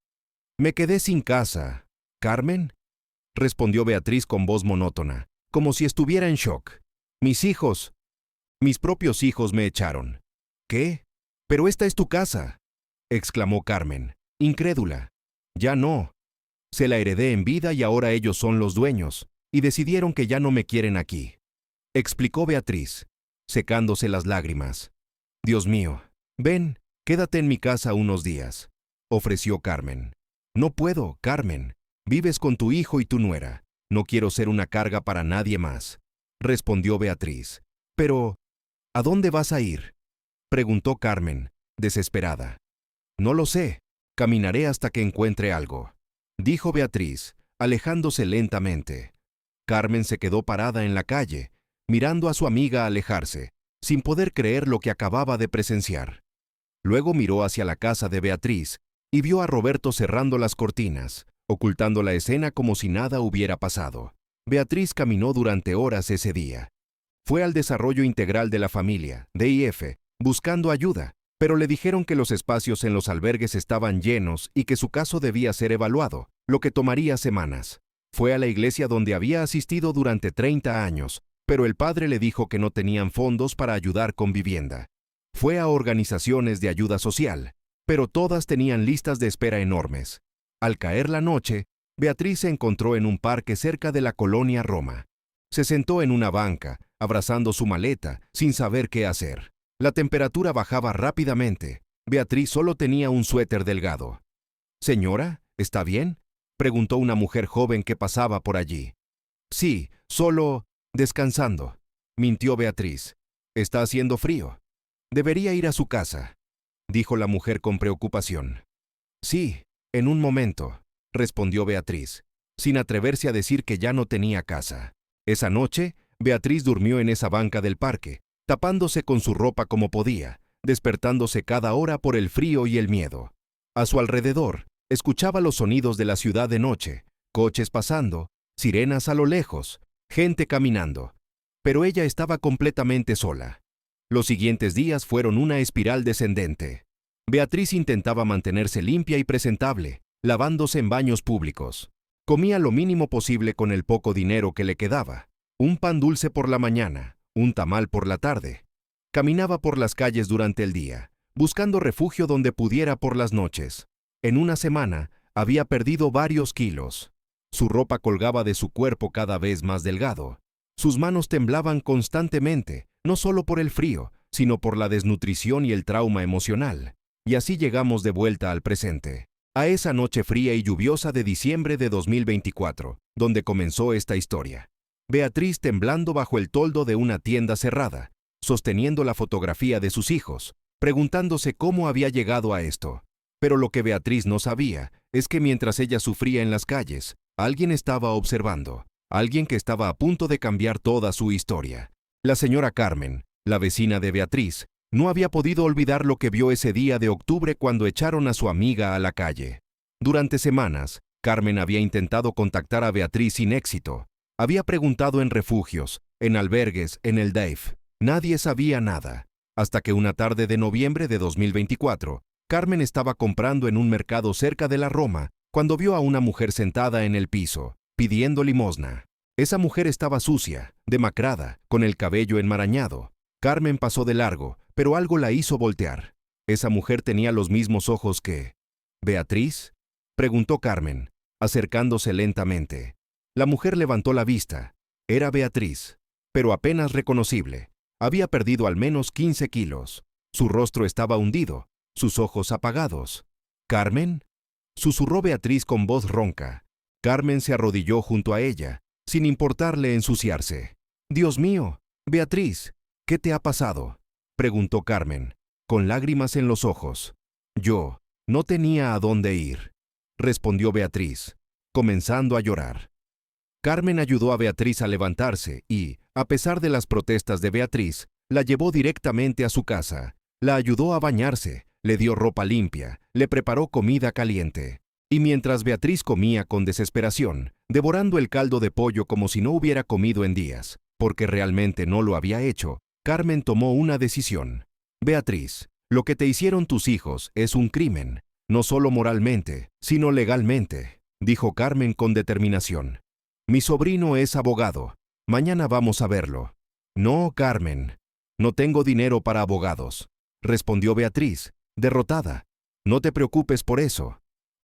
«Me quedé sin casa». «¿Carmen?», respondió Beatriz con voz monótona, como si estuviera en shock. «Mis hijos, mis propios hijos me echaron». «¿Qué? Pero esta es tu casa», exclamó Carmen, incrédula. «Ya no. Se la heredé en vida y ahora ellos son los dueños, y decidieron que ya no me quieren aquí», explicó Beatriz, secándose las lágrimas. «Dios mío, ven, quédate en mi casa unos días», ofreció Carmen. «No puedo, Carmen. Vives con tu hijo y tu nuera. No quiero ser una carga para nadie más», respondió Beatriz. «Pero, ¿a dónde vas a ir?», preguntó Carmen, desesperada. «No lo sé. Caminaré hasta que encuentre algo», dijo Beatriz, alejándose lentamente. Carmen se quedó parada en la calle, mirando a su amiga alejarse, sin poder creer lo que acababa de presenciar. Luego miró hacia la casa de Beatriz y vio a Roberto cerrando las cortinas, ocultando la escena como si nada hubiera pasado. Beatriz caminó durante horas ese día. Fue al desarrollo integral de la familia, DIF, buscando ayuda, pero le dijeron que los espacios en los albergues estaban llenos y que su caso debía ser evaluado, lo que tomaría semanas. Fue a la iglesia donde había asistido durante 30 años, pero el padre le dijo que no tenían fondos para ayudar con vivienda. Fue a organizaciones de ayuda social, pero todas tenían listas de espera enormes. Al caer la noche, Beatriz se encontró en un parque cerca de la colonia Roma. Se sentó en una banca, abrazando su maleta, sin saber qué hacer. La temperatura bajaba rápidamente. Beatriz solo tenía un suéter delgado. «Señora, ¿está bien?», preguntó una mujer joven que pasaba por allí. «Sí, solo descansando», mintió Beatriz. «Está haciendo frío. Debería ir a su casa», dijo la mujer con preocupación. «Sí, en un momento», respondió Beatriz, sin atreverse a decir que ya no tenía casa. Esa noche, Beatriz durmió en esa banca del parque, tapándose con su ropa como podía, despertándose cada hora por el frío y el miedo. A su alrededor, escuchaba los sonidos de la ciudad de noche, coches pasando, sirenas a lo lejos, gente caminando. Pero ella estaba completamente sola. Los siguientes días fueron una espiral descendente. Beatriz intentaba mantenerse limpia y presentable, lavándose en baños públicos. Comía lo mínimo posible con el poco dinero que le quedaba. Un pan dulce por la mañana, un tamal por la tarde. Caminaba por las calles durante el día, buscando refugio donde pudiera por las noches. En una semana, había perdido varios kilos. Su ropa colgaba de su cuerpo cada vez más delgado. Sus manos temblaban constantemente, no solo por el frío, sino por la desnutrición y el trauma emocional. Y así llegamos de vuelta al presente, a esa noche fría y lluviosa de diciembre de 2024, donde comenzó esta historia. Beatriz temblando bajo el toldo de una tienda cerrada, sosteniendo la fotografía de sus hijos, preguntándose cómo había llegado a esto. Pero lo que Beatriz no sabía es que mientras ella sufría en las calles, alguien estaba observando, alguien que estaba a punto de cambiar toda su historia. La señora Carmen, la vecina de Beatriz, no había podido olvidar lo que vio ese día de octubre cuando echaron a su amiga a la calle. Durante semanas, Carmen había intentado contactar a Beatriz sin éxito. Había preguntado en refugios, en albergues, en el DAIF. Nadie sabía nada. Hasta que una tarde de noviembre de 2024, Carmen estaba comprando en un mercado cerca de la Roma cuando vio a una mujer sentada en el piso, pidiendo limosna. Esa mujer estaba sucia, demacrada, con el cabello enmarañado. Carmen pasó de largo, pero algo la hizo voltear. Esa mujer tenía los mismos ojos que... «¿Beatriz?», preguntó Carmen, acercándose lentamente. La mujer levantó la vista. Era Beatriz, pero apenas reconocible. Había perdido al menos 15 kilos. Su rostro estaba hundido, sus ojos apagados. «¿Carmen?», susurró Beatriz con voz ronca. Carmen se arrodilló junto a ella, sin importarle ensuciarse. «Dios mío, Beatriz, ¿qué te ha pasado?», preguntó Carmen, con lágrimas en los ojos. «Yo no tenía a dónde ir», respondió Beatriz, comenzando a llorar. Carmen ayudó a Beatriz a levantarse y, a pesar de las protestas de Beatriz, la llevó directamente a su casa. La ayudó a bañarse, le dio ropa limpia, le preparó comida caliente. Y mientras Beatriz comía con desesperación, devorando el caldo de pollo como si no hubiera comido en días, porque realmente no lo había hecho, Carmen tomó una decisión. «Beatriz, lo que te hicieron tus hijos es un crimen, no solo moralmente, sino legalmente», dijo Carmen con determinación. «Mi sobrino es abogado. Mañana vamos a verlo». «No, Carmen, no tengo dinero para abogados», respondió Beatriz, derrotada. «No te preocupes por eso.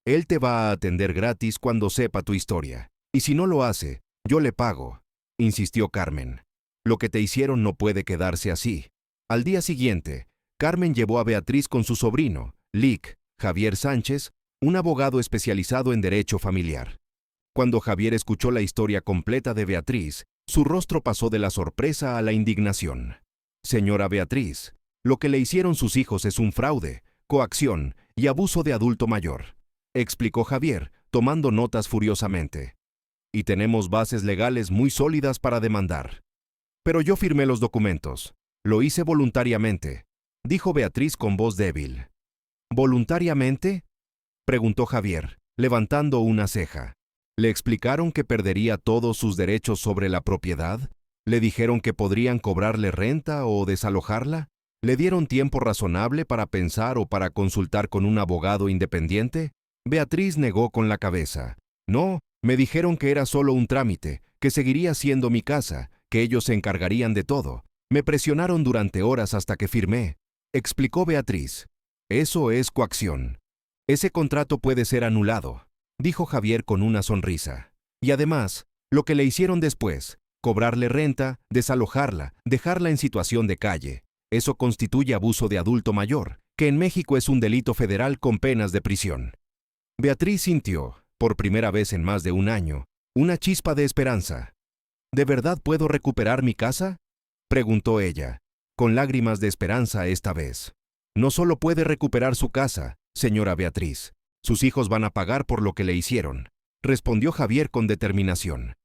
Él te va a atender gratis cuando sepa tu historia. Y si no lo hace, yo le pago», insistió Carmen. «Lo que te hicieron no puede quedarse así». Al día siguiente, Carmen llevó a Beatriz con su sobrino, Lic, Javier Sánchez, un abogado especializado en derecho familiar. Cuando Javier escuchó la historia completa de Beatriz, su rostro pasó de la sorpresa a la indignación. «Señora Beatriz, lo que le hicieron sus hijos es un fraude, coacción y abuso de adulto mayor», explicó Javier, tomando notas furiosamente. «Y tenemos bases legales muy sólidas para demandar». «Pero yo firmé los documentos. Lo hice voluntariamente», dijo Beatriz con voz débil. «¿Voluntariamente?», preguntó Javier, levantando una ceja. «¿Le explicaron que perdería todos sus derechos sobre la propiedad? ¿Le dijeron que podrían cobrarle renta o desalojarla? ¿Le dieron tiempo razonable para pensar o para consultar con un abogado independiente?». Beatriz negó con la cabeza. «No, me dijeron que era solo un trámite, que seguiría siendo mi casa, que ellos se encargarían de todo. Me presionaron durante horas hasta que firmé, explicó Beatriz. Eso es coacción. Ese contrato puede ser anulado, dijo Javier con una sonrisa. Y además, lo que le hicieron después, cobrarle renta, desalojarla, dejarla en situación de calle, eso constituye abuso de adulto mayor, que en México es un delito federal con penas de prisión. Beatriz sintió, por primera vez en más de un año, una chispa de esperanza. ¿De verdad puedo recuperar mi casa?, preguntó ella, con lágrimas de esperanza esta vez. No solo puede recuperar su casa, señora Beatriz. Sus hijos van a pagar por lo que le hicieron, respondió Javier con determinación.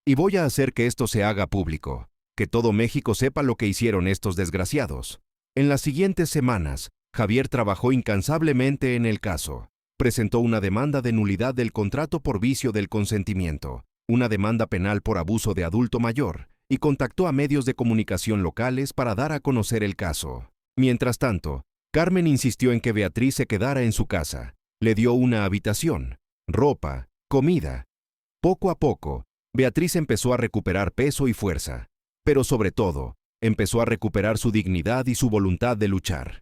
Y voy a hacer que esto se haga público, que todo México sepa lo que hicieron estos desgraciados. En las siguientes semanas, Javier trabajó incansablemente en el caso. Presentó una demanda de nulidad del contrato por vicio del consentimiento, una demanda penal por abuso de adulto mayor, y contactó a medios de comunicación locales para dar a conocer el caso. Mientras tanto, Carmen insistió en que Beatriz se quedara en su casa. Le dio una habitación, ropa, comida. Poco a poco, Beatriz empezó a recuperar peso y fuerza, pero sobre todo, empezó a recuperar su dignidad y su voluntad de luchar.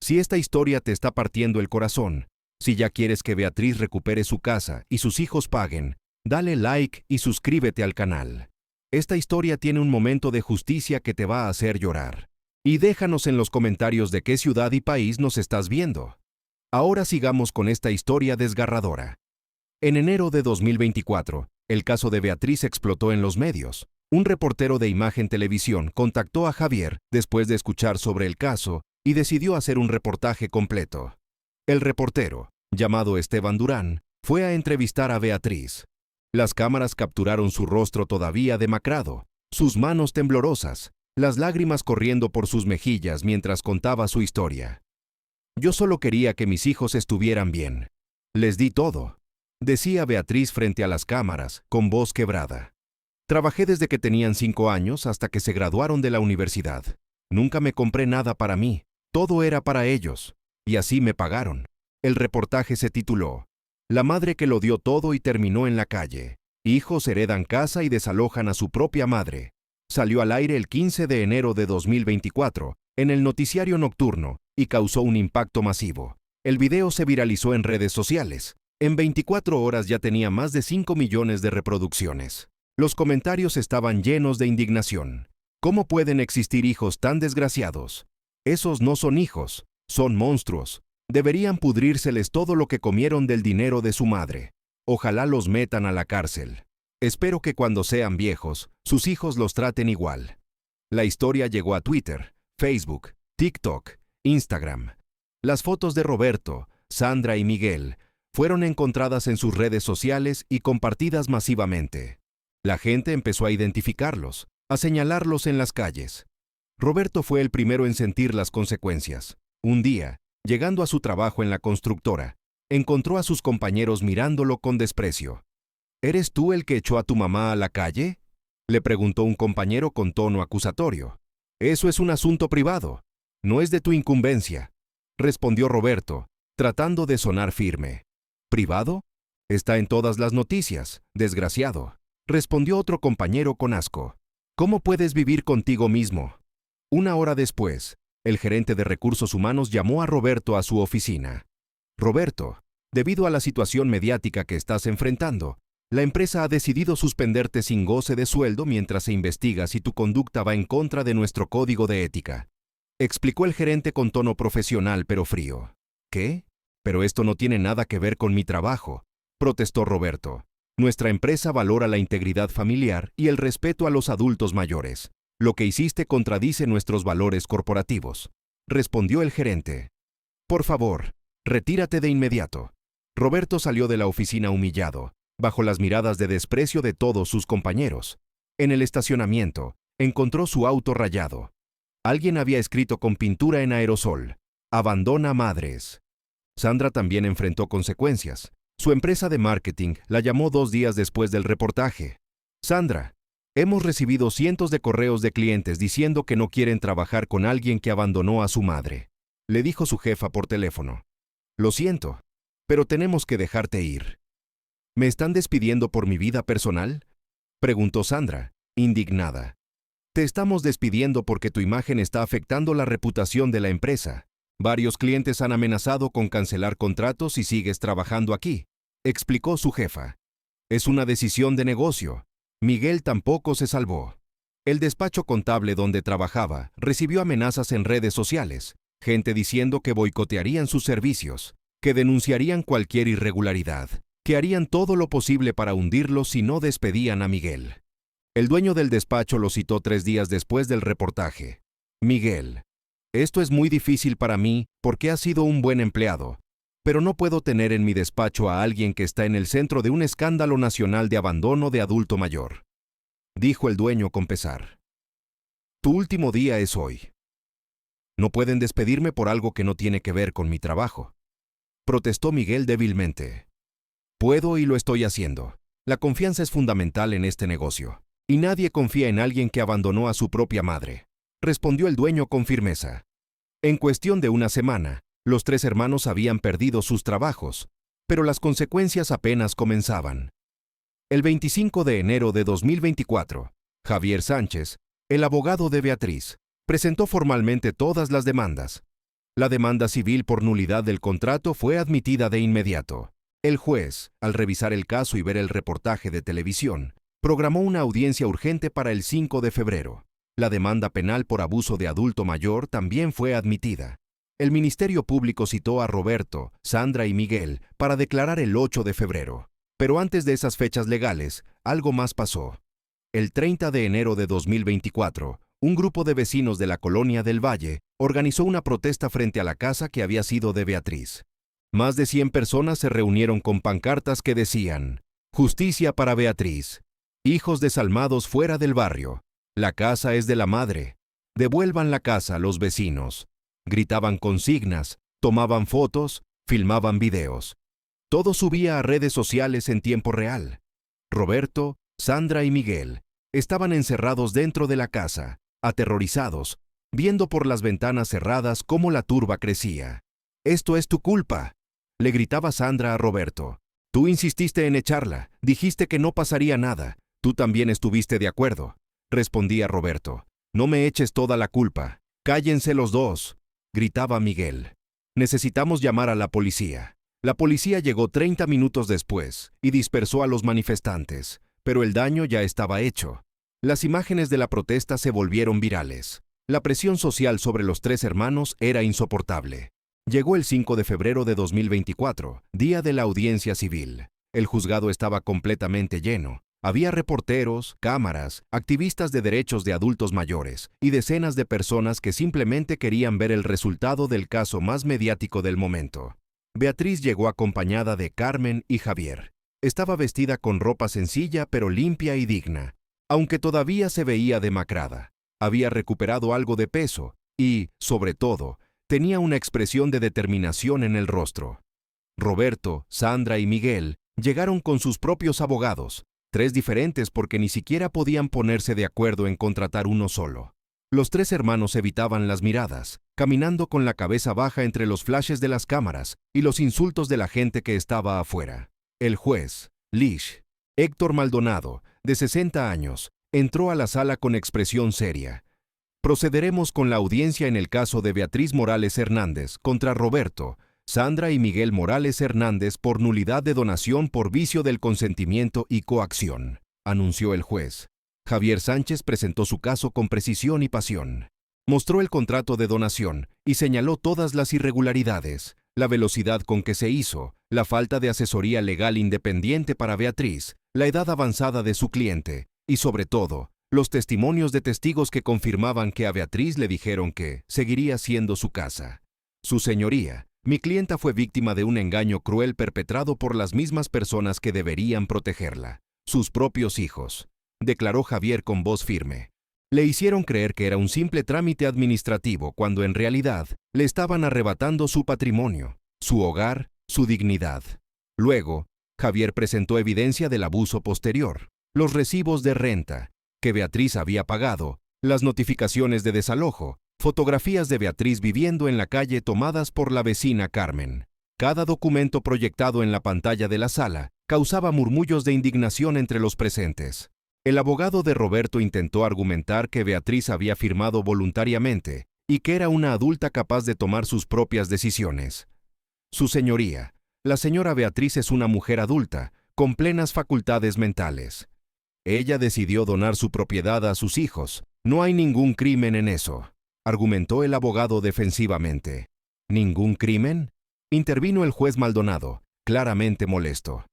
Si esta historia te está partiendo el corazón, si ya quieres que Beatriz recupere su casa y sus hijos paguen, dale like y suscríbete al canal. Esta historia tiene un momento de justicia que te va a hacer llorar. Y déjanos en los comentarios de qué ciudad y país nos estás viendo. Ahora sigamos con esta historia desgarradora. En enero de 2024, el caso de Beatriz explotó en los medios. Un reportero de Imagen Televisión contactó a Javier después de escuchar sobre el caso y decidió hacer un reportaje completo. El reportero, llamado Esteban Durán, fue a entrevistar a Beatriz. Las cámaras capturaron su rostro todavía demacrado, sus manos temblorosas, las lágrimas corriendo por sus mejillas mientras contaba su historia. Yo solo quería que mis hijos estuvieran bien. Les di todo, decía Beatriz frente a las cámaras, con voz quebrada. Trabajé desde que tenían 5 años hasta que se graduaron de la universidad. Nunca me compré nada para mí, todo era para ellos, y así me pagaron. El reportaje se tituló La madre que lo dio todo y terminó en la calle. Hijos heredan casa y desalojan a su propia madre. Salió al aire el 15 de enero de 2024, en el noticiario nocturno, y causó un impacto masivo. El video se viralizó en redes sociales. En 24 horas ya tenía más de 5 millones de reproducciones. Los comentarios estaban llenos de indignación. ¿Cómo pueden existir hijos tan desgraciados? Esos no son hijos, son monstruos. Deberían pudrírseles todo lo que comieron del dinero de su madre. Ojalá los metan a la cárcel. Espero que cuando sean viejos, sus hijos los traten igual. La historia llegó a Twitter, Facebook, TikTok, Instagram. Las fotos de Roberto, Sandra y Miguel fueron encontradas en sus redes sociales y compartidas masivamente. La gente empezó a identificarlos, a señalarlos en las calles. Roberto fue el primero en sentir las consecuencias. Un día, llegando a su trabajo en la constructora, encontró a sus compañeros mirándolo con desprecio. ¿Eres tú el que echó a tu mamá a la calle?, le preguntó un compañero con tono acusatorio. Eso es un asunto privado, no es de tu incumbencia, respondió Roberto, tratando de sonar firme. ¿Privado? Está en todas las noticias, desgraciado, respondió otro compañero con asco. ¿Cómo puedes vivir contigo mismo? Una hora después, el gerente de recursos humanos llamó a Roberto a su oficina. Roberto, debido a la situación mediática que estás enfrentando, la empresa ha decidido suspenderte sin goce de sueldo mientras se investiga si tu conducta va en contra de nuestro código de ética, explicó el gerente con tono profesional pero frío. ¿Qué? Pero esto no tiene nada que ver con mi trabajo, protestó Roberto. Nuestra empresa valora la integridad familiar y el respeto a los adultos mayores. Lo que hiciste contradice nuestros valores corporativos, respondió el gerente. Por favor, retírate de inmediato. Roberto salió de la oficina humillado, bajo las miradas de desprecio de todos sus compañeros. En el estacionamiento, encontró su auto rayado. Alguien había escrito con pintura en aerosol: «Abandona madres». Sandra también enfrentó consecuencias. Su empresa de marketing la llamó 2 días después del reportaje. «Sandra, hemos recibido cientos de correos de clientes diciendo que no quieren trabajar con alguien que abandonó a su madre», le dijo su jefa por teléfono. «Lo siento, pero tenemos que dejarte ir». ¿Me están despidiendo por mi vida personal?, preguntó Sandra, indignada. Te estamos despidiendo porque tu imagen está afectando la reputación de la empresa. Varios clientes han amenazado con cancelar contratos si sigues trabajando aquí, explicó su jefa. Es una decisión de negocio. Miguel tampoco se salvó. El despacho contable donde trabajaba recibió amenazas en redes sociales, gente diciendo que boicotearían sus servicios, que denunciarían cualquier irregularidad, que harían todo lo posible para hundirlo si no despedían a Miguel. El dueño del despacho lo citó 3 días después del reportaje. Miguel, esto es muy difícil para mí porque has sido un buen empleado, pero no puedo tener en mi despacho a alguien que está en el centro de un escándalo nacional de abandono de adulto mayor, dijo el dueño con pesar. Tu último día es hoy. No pueden despedirme por algo que no tiene que ver con mi trabajo, protestó Miguel débilmente. Puedo y lo estoy haciendo. La confianza es fundamental en este negocio, y nadie confía en alguien que abandonó a su propia madre, respondió el dueño con firmeza. En cuestión de una semana, los 3 hermanos habían perdido sus trabajos, pero las consecuencias apenas comenzaban. El 25 de enero de 2024, Javier Sánchez, el abogado de Beatriz, presentó formalmente todas las demandas. La demanda civil por nulidad del contrato fue admitida de inmediato. El juez, al revisar el caso y ver el reportaje de televisión, programó una audiencia urgente para el 5 de febrero. La demanda penal por abuso de adulto mayor también fue admitida. El Ministerio Público citó a Roberto, Sandra y Miguel para declarar el 8 de febrero. Pero antes de esas fechas legales, algo más pasó. El 30 de enero de 2024, un grupo de vecinos de la Colonia del Valle organizó una protesta frente a la casa que había sido de Beatriz. Más de 100 personas se reunieron con pancartas que decían: «Justicia para Beatriz. Hijos desalmados fuera del barrio. La casa es de la madre. Devuelvan la casa a los vecinos». Gritaban consignas, tomaban fotos, filmaban videos. Todo subía a redes sociales en tiempo real. Roberto, Sandra y Miguel estaban encerrados dentro de la casa, aterrorizados, viendo por las ventanas cerradas cómo la turba crecía. «Esto es tu culpa», le gritaba Sandra a Roberto. «Tú insististe en echarla, dijiste que no pasaría nada. Tú también estuviste de acuerdo», respondía Roberto. «No me eches toda la culpa. Cállense los dos», gritaba Miguel. «Necesitamos llamar a la policía». La policía llegó 30 minutos después y dispersó a los manifestantes, pero el daño ya estaba hecho. Las imágenes de la protesta se volvieron virales. La presión social sobre los 3 hermanos era insoportable. Llegó el 5 de febrero de 2024, día de la audiencia civil. El juzgado estaba completamente lleno. Había reporteros, cámaras, activistas de derechos de adultos mayores y decenas de personas que simplemente querían ver el resultado del caso más mediático del momento. Beatriz llegó acompañada de Carmen y Javier. Estaba vestida con ropa sencilla pero limpia y digna, aunque todavía se veía demacrada. Había recuperado algo de peso y, sobre todo, tenía una expresión de determinación en el rostro. Roberto, Sandra y Miguel llegaron con sus propios abogados, 3 diferentes porque ni siquiera podían ponerse de acuerdo en contratar uno solo. Los 3 hermanos evitaban las miradas, caminando con la cabeza baja entre los flashes de las cámaras y los insultos de la gente que estaba afuera. El juez, Lish, Héctor Maldonado, de 60 años, entró a la sala con expresión seria. Procederemos con la audiencia en el caso de Beatriz Morales Hernández contra Roberto, Sandra y Miguel Morales Hernández por nulidad de donación por vicio del consentimiento y coacción, anunció el juez. Javier Sánchez presentó su caso con precisión y pasión. Mostró el contrato de donación y señaló todas las irregularidades, la velocidad con que se hizo, la falta de asesoría legal independiente para Beatriz, la edad avanzada de su cliente y, sobre todo, los testimonios de testigos que confirmaban que a Beatriz le dijeron que seguiría siendo su casa. Su señoría, mi clienta fue víctima de un engaño cruel perpetrado por las mismas personas que deberían protegerla, sus propios hijos, declaró Javier con voz firme. Le hicieron creer que era un simple trámite administrativo cuando en realidad le estaban arrebatando su patrimonio, su hogar, su dignidad. Luego, Javier presentó evidencia del abuso posterior, los recibos de renta que Beatriz había pagado, las notificaciones de desalojo, fotografías de Beatriz viviendo en la calle tomadas por la vecina Carmen. Cada documento proyectado en la pantalla de la sala causaba murmullos de indignación entre los presentes. El abogado de Roberto intentó argumentar que Beatriz había firmado voluntariamente y que era una adulta capaz de tomar sus propias decisiones. Su señoría, la señora Beatriz es una mujer adulta, con plenas facultades mentales. Ella decidió donar su propiedad a sus hijos. No hay ningún crimen en eso, argumentó el abogado defensivamente. ¿Ningún crimen?, intervino el juez Maldonado, claramente molesto.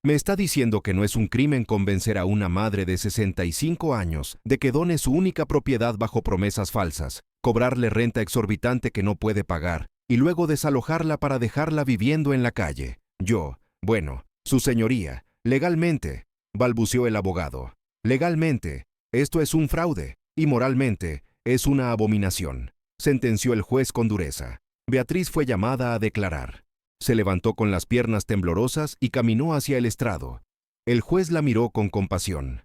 ¿Me está diciendo que no es un crimen convencer a una madre de 65 años de que done su única propiedad bajo promesas falsas, cobrarle renta exorbitante que no puede pagar y luego desalojarla para dejarla viviendo en la calle? Bueno, su señoría, legalmente, balbuceó el abogado. Legalmente, esto es un fraude y moralmente es una abominación, sentenció el juez con dureza. Beatriz fue llamada a declarar. Se levantó con las piernas temblorosas y caminó hacia el estrado. El juez la miró con compasión.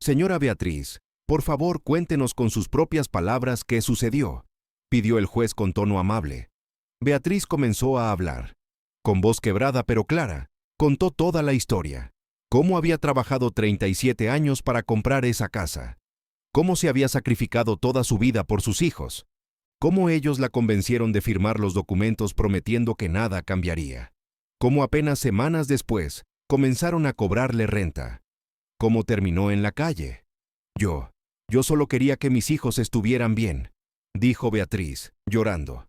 Señora Beatriz, por favor cuéntenos con sus propias palabras qué sucedió, pidió el juez con tono amable. Beatriz comenzó a hablar. Con voz quebrada pero clara, contó toda la historia. Cómo había trabajado 37 años para comprar esa casa. Cómo se había sacrificado toda su vida por sus hijos. Cómo ellos la convencieron de firmar los documentos prometiendo que nada cambiaría. Cómo apenas semanas después comenzaron a cobrarle renta. Cómo terminó en la calle. Yo solo quería que mis hijos estuvieran bien, dijo Beatriz, llorando.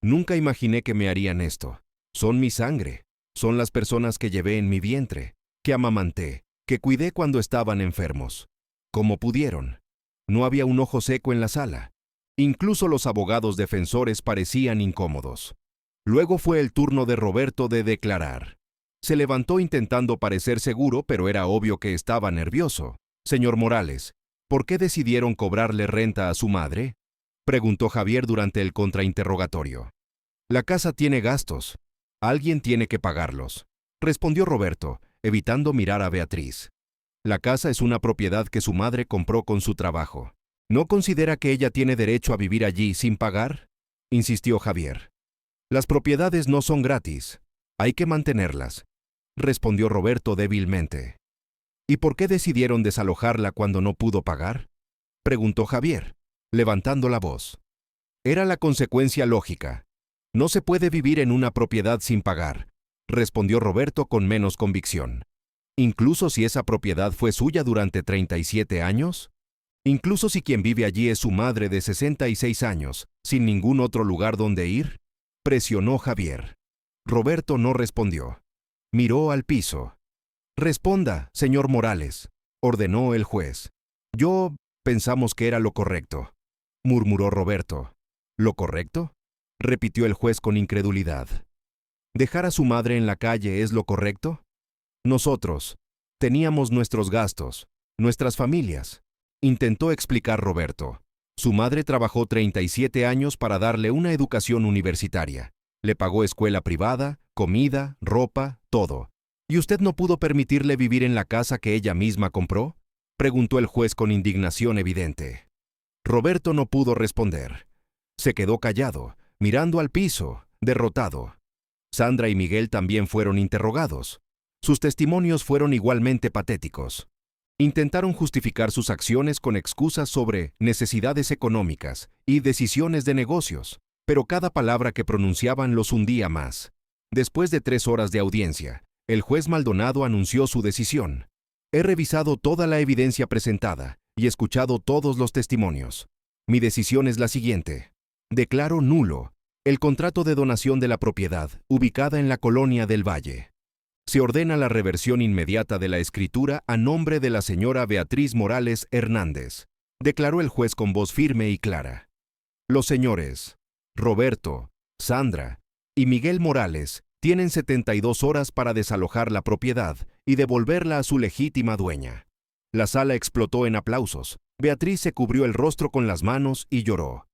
Nunca imaginé que me harían esto. Son mi sangre, son las personas que llevé en mi vientre, que amamanté, que cuidé cuando estaban enfermos. ¿Cómo pudieron? No había un ojo seco en la sala. Incluso los abogados defensores parecían incómodos. Luego fue el turno de Roberto de declarar. Se levantó intentando parecer seguro, pero era obvio que estaba nervioso. Señor Morales, ¿por qué decidieron cobrarle renta a su madre?, preguntó Javier durante el contrainterrogatorio. La casa tiene gastos. Alguien tiene que pagarlos, respondió Roberto, evitando mirar a Beatriz. La casa es una propiedad que su madre compró con su trabajo. ¿No considera que ella tiene derecho a vivir allí sin pagar?, insistió Javier. Las propiedades no son gratis. Hay que mantenerlas, respondió Roberto débilmente. ¿Y por qué decidieron desalojarla cuando no pudo pagar?, preguntó Javier, levantando la voz. Era la consecuencia lógica. No se puede vivir en una propiedad sin pagar, respondió Roberto con menos convicción. ¿Incluso si esa propiedad fue suya durante 37 años? ¿Incluso si quien vive allí es su madre de 66 años, sin ningún otro lugar donde ir?, presionó Javier. Roberto no respondió. Miró al piso. Responda, señor Morales, ordenó el juez. Pensamos que era lo correcto, murmuró Roberto. ¿Lo correcto?, repitió el juez con incredulidad. ¿Dejar a su madre en la calle es lo correcto? Nosotros teníamos nuestros gastos, nuestras familias, intentó explicar Roberto. Su madre trabajó 37 años para darle una educación universitaria. Le pagó escuela privada, comida, ropa, todo. ¿Y usted no pudo permitirle vivir en la casa que ella misma compró?, preguntó el juez con indignación evidente. Roberto no pudo responder. Se quedó callado, mirando al piso, derrotado. Sandra y Miguel también fueron interrogados. Sus testimonios fueron igualmente patéticos. Intentaron justificar sus acciones con excusas sobre necesidades económicas y decisiones de negocios, pero cada palabra que pronunciaban los hundía más. Después de 3 horas de audiencia, el juez Maldonado anunció su decisión. He revisado toda la evidencia presentada y escuchado todos los testimonios. Mi decisión es la siguiente. Declaro nulo el contrato de donación de la propiedad ubicada en la Colonia del Valle. Se ordena la reversión inmediata de la escritura a nombre de la señora Beatriz Morales Hernández, declaró el juez con voz firme y clara. Los señores Roberto, Sandra y Miguel Morales tienen 72 horas para desalojar la propiedad y devolverla a su legítima dueña. La sala explotó en aplausos. Beatriz se cubrió el rostro con las manos y lloró.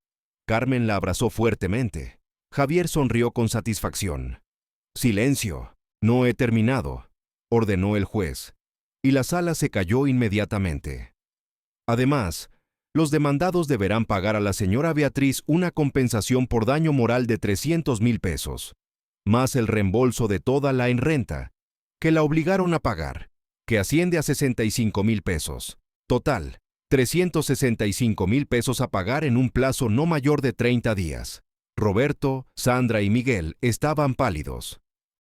Carmen la abrazó fuertemente. Javier sonrió con satisfacción. Silencio. No he terminado, ordenó el juez, y la sala se calló inmediatamente. Además, los demandados deberán pagar a la señora Beatriz una compensación por daño moral de 300,000 pesos, más el reembolso de toda la enrenta que la obligaron a pagar, que asciende a 65,000 pesos. Total, 365,000 pesos a pagar en un plazo no mayor de 30 días. Roberto, Sandra y Miguel estaban pálidos.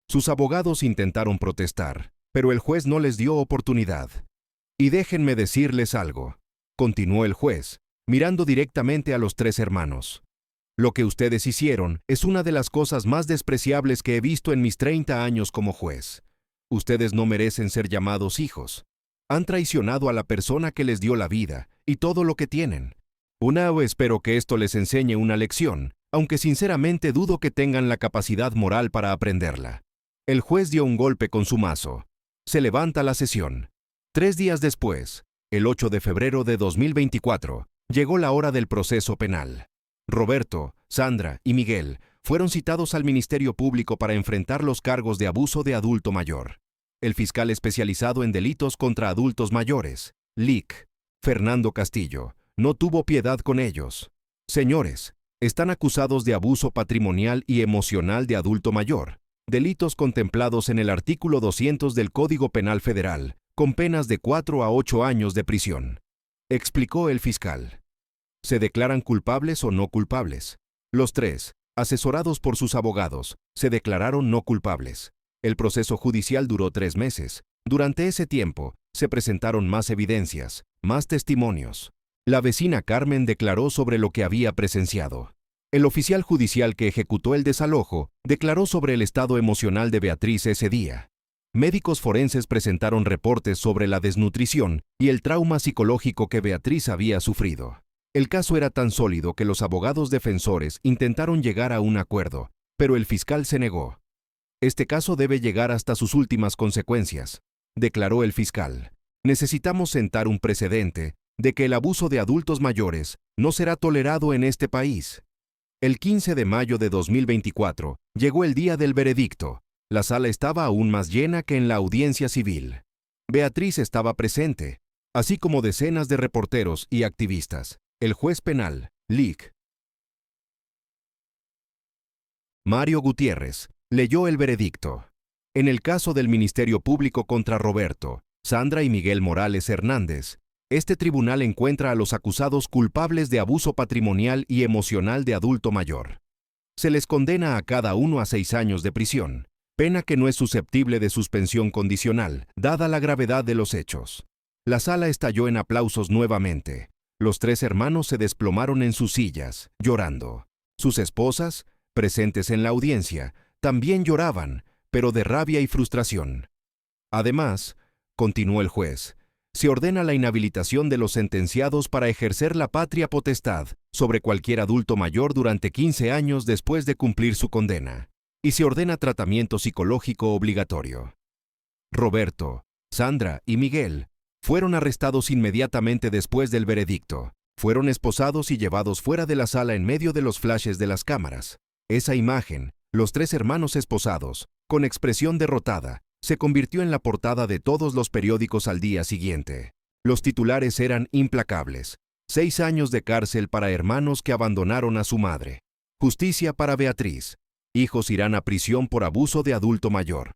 Sus abogados intentaron protestar, pero el juez no les dio oportunidad. Y déjenme decirles algo, continuó el juez, mirando directamente a los tres hermanos. Lo que ustedes hicieron es una de las cosas más despreciables que he visto en mis 30 años como juez. Ustedes no merecen ser llamados hijos. Han traicionado a la persona que les dio la vida y todo lo que tienen. Espero que esto les enseñe una lección, aunque sinceramente dudo que tengan la capacidad moral para aprenderla. El juez dio un golpe con su mazo. Se levanta la sesión. 3 días después, el 8 de febrero de 2024, llegó la hora del proceso penal. Roberto, Sandra y Miguel fueron citados al Ministerio Público para enfrentar los cargos de abuso de adulto mayor. El fiscal especializado en delitos contra adultos mayores, LIC, Fernando Castillo, no tuvo piedad con ellos. Señores, están acusados de abuso patrimonial y emocional de adulto mayor, delitos contemplados en el artículo 200 del Código Penal Federal, con penas de 4 a 8 años de prisión. Explicó el fiscal. ¿Se declaran culpables o no culpables? Los tres, asesorados por sus abogados, se declararon no culpables. El proceso judicial duró 3 meses. Durante ese tiempo, se presentaron más evidencias, más testimonios. La vecina Carmen declaró sobre lo que había presenciado. El oficial judicial que ejecutó el desalojo declaró sobre el estado emocional de Beatriz ese día. Médicos forenses presentaron reportes sobre la desnutrición y el trauma psicológico que Beatriz había sufrido. El caso era tan sólido que los abogados defensores intentaron llegar a un acuerdo, pero el fiscal se negó. Este caso debe llegar hasta sus últimas consecuencias, declaró el fiscal. Necesitamos sentar un precedente de que el abuso de adultos mayores no será tolerado en este país. El 15 de mayo de 2024 llegó el día del veredicto. La sala estaba aún más llena que en la audiencia civil. Beatriz estaba presente, así como decenas de reporteros y activistas. El juez penal, LIC, Mario Gutiérrez, leyó el veredicto. En el caso del Ministerio Público contra Roberto, Sandra y Miguel Morales Hernández, este tribunal encuentra a los acusados culpables de abuso patrimonial y emocional de adulto mayor. Se les condena a cada uno a 6 años de prisión, pena que no es susceptible de suspensión condicional, dada la gravedad de los hechos. La sala estalló en aplausos nuevamente. Los tres hermanos se desplomaron en sus sillas, llorando. Sus esposas, presentes en la audiencia, también lloraban, pero de rabia y frustración. Además, continuó el juez, se ordena la inhabilitación de los sentenciados para ejercer la patria potestad sobre cualquier adulto mayor durante 15 años después de cumplir su condena, y se ordena tratamiento psicológico obligatorio. Roberto, Sandra y Miguel fueron arrestados inmediatamente después del veredicto. Fueron esposados y llevados fuera de la sala en medio de los flashes de las cámaras. Esa imagen, los tres hermanos esposados, con expresión derrotada, se convirtió en la portada de todos los periódicos al día siguiente. Los titulares eran implacables. 6 años de cárcel para hermanos que abandonaron a su madre. Justicia para Beatriz. Hijos irán a prisión por abuso de adulto mayor.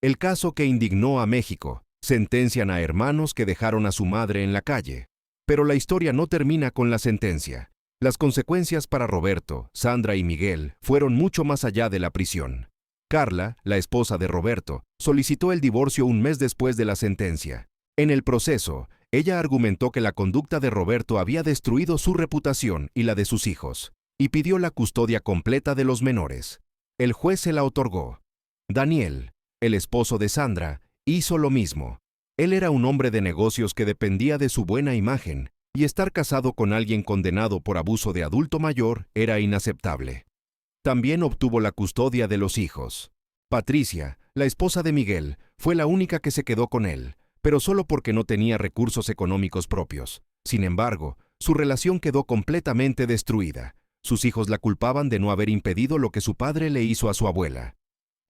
El caso que indignó a México. Sentencian a hermanos que dejaron a su madre en la calle. Pero la historia no termina con la sentencia. Las consecuencias para Roberto, Sandra y Miguel fueron mucho más allá de la prisión. Carla, la esposa de Roberto, solicitó el divorcio un mes después de la sentencia. En el proceso, ella argumentó que la conducta de Roberto había destruido su reputación y la de sus hijos, y pidió la custodia completa de los menores. El juez se la otorgó. Daniel, el esposo de Sandra, hizo lo mismo. Él era un hombre de negocios que dependía de su buena imagen, y estar casado con alguien condenado por abuso de adulto mayor era inaceptable. También obtuvo la custodia de los hijos. Patricia, la esposa de Miguel, fue la única que se quedó con él, pero solo porque no tenía recursos económicos propios. Sin embargo, su relación quedó completamente destruida. Sus hijos la culpaban de no haber impedido lo que su padre le hizo a su abuela.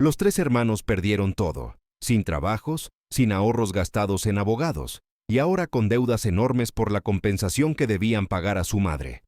Los tres hermanos perdieron todo. Sin trabajos, sin ahorros gastados en abogados, y ahora con deudas enormes por la compensación que debían pagar a su madre.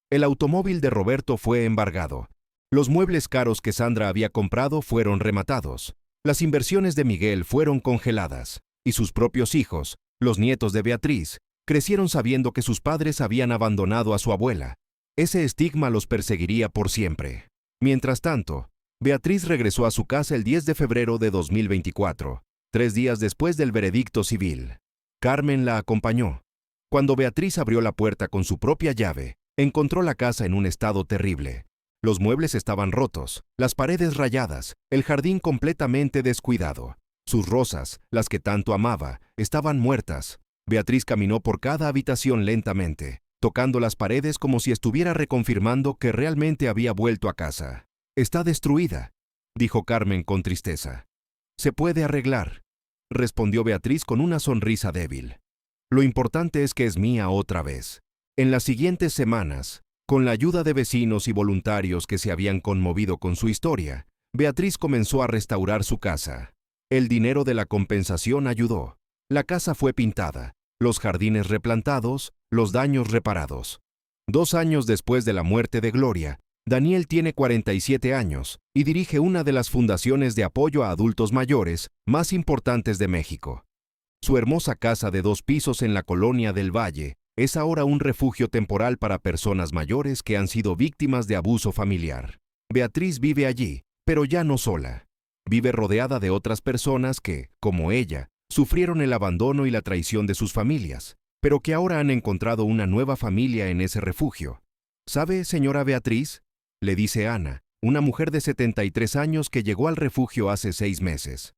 El automóvil de Roberto fue embargado. Los muebles caros que Sandra había comprado fueron rematados. Las inversiones de Miguel fueron congeladas, y sus propios hijos, los nietos de Beatriz, Crecieron sabiendo que sus padres habían abandonado a su abuela. Ese estigma los perseguiría por siempre. Mientras tanto, Beatriz regresó a su casa el 10 de febrero de 2024, 3 días después del veredicto civil. Carmen la acompañó. Cuando Beatriz abrió la puerta con su propia llave, encontró la casa en un estado terrible. Los muebles estaban rotos, las paredes rayadas, el jardín completamente descuidado. Sus rosas, las que tanto amaba, estaban muertas. Beatriz caminó por cada habitación lentamente, tocando las paredes como si estuviera reconfirmando que realmente había vuelto a casa. «Está destruida», dijo Carmen con tristeza. «Se puede arreglar», respondió Beatriz con una sonrisa débil. «Lo importante es que es mía otra vez». En las siguientes semanas, con la ayuda de vecinos y voluntarios que se habían conmovido con su historia, Beatriz comenzó a restaurar su casa. El dinero de la compensación ayudó. La casa fue pintada, los jardines replantados, los daños reparados. 2 años después de la muerte de Gloria, Daniel tiene 47 años y dirige una de las fundaciones de apoyo a adultos mayores más importantes de México. Su hermosa casa de 2 pisos en la colonia del Valle es ahora un refugio temporal para personas mayores que han sido víctimas de abuso familiar. Beatriz vive allí, pero ya no sola. Vive rodeada de otras personas que, como ella, sufrieron el abandono y la traición de sus familias, pero que ahora han encontrado una nueva familia en ese refugio. ¿Sabe, señora Beatriz?, le dice Ana, una mujer de 73 años que llegó al refugio hace 6 meses.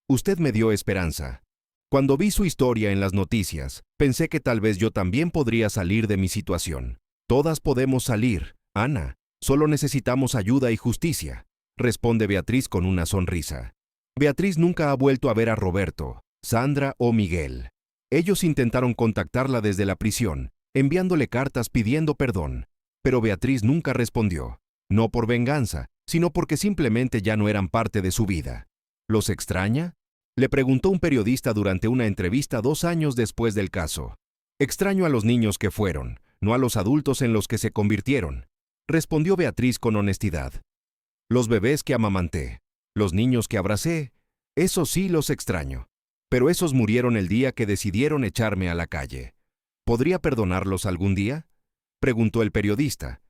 Usted me dio esperanza. Cuando vi su historia en las noticias, pensé que tal vez yo también podría salir de mi situación. Todas podemos salir, Ana. Solo necesitamos ayuda y justicia, responde Beatriz con una sonrisa. Beatriz nunca ha vuelto a ver a Roberto, Sandra o Miguel. Ellos intentaron contactarla desde la prisión, enviándole cartas pidiendo perdón, pero Beatriz nunca respondió. No por venganza, sino porque simplemente ya no eran parte de su vida. ¿Los extraña?, le preguntó un periodista durante una entrevista 2 años después del caso. «Extraño a los niños que fueron, no a los adultos en los que se convirtieron», respondió Beatriz con honestidad. «Los bebés que amamanté, los niños que abracé, esos sí los extraño. Pero esos murieron el día que decidieron echarme a la calle. ¿Podría perdonarlos algún día?», preguntó el periodista.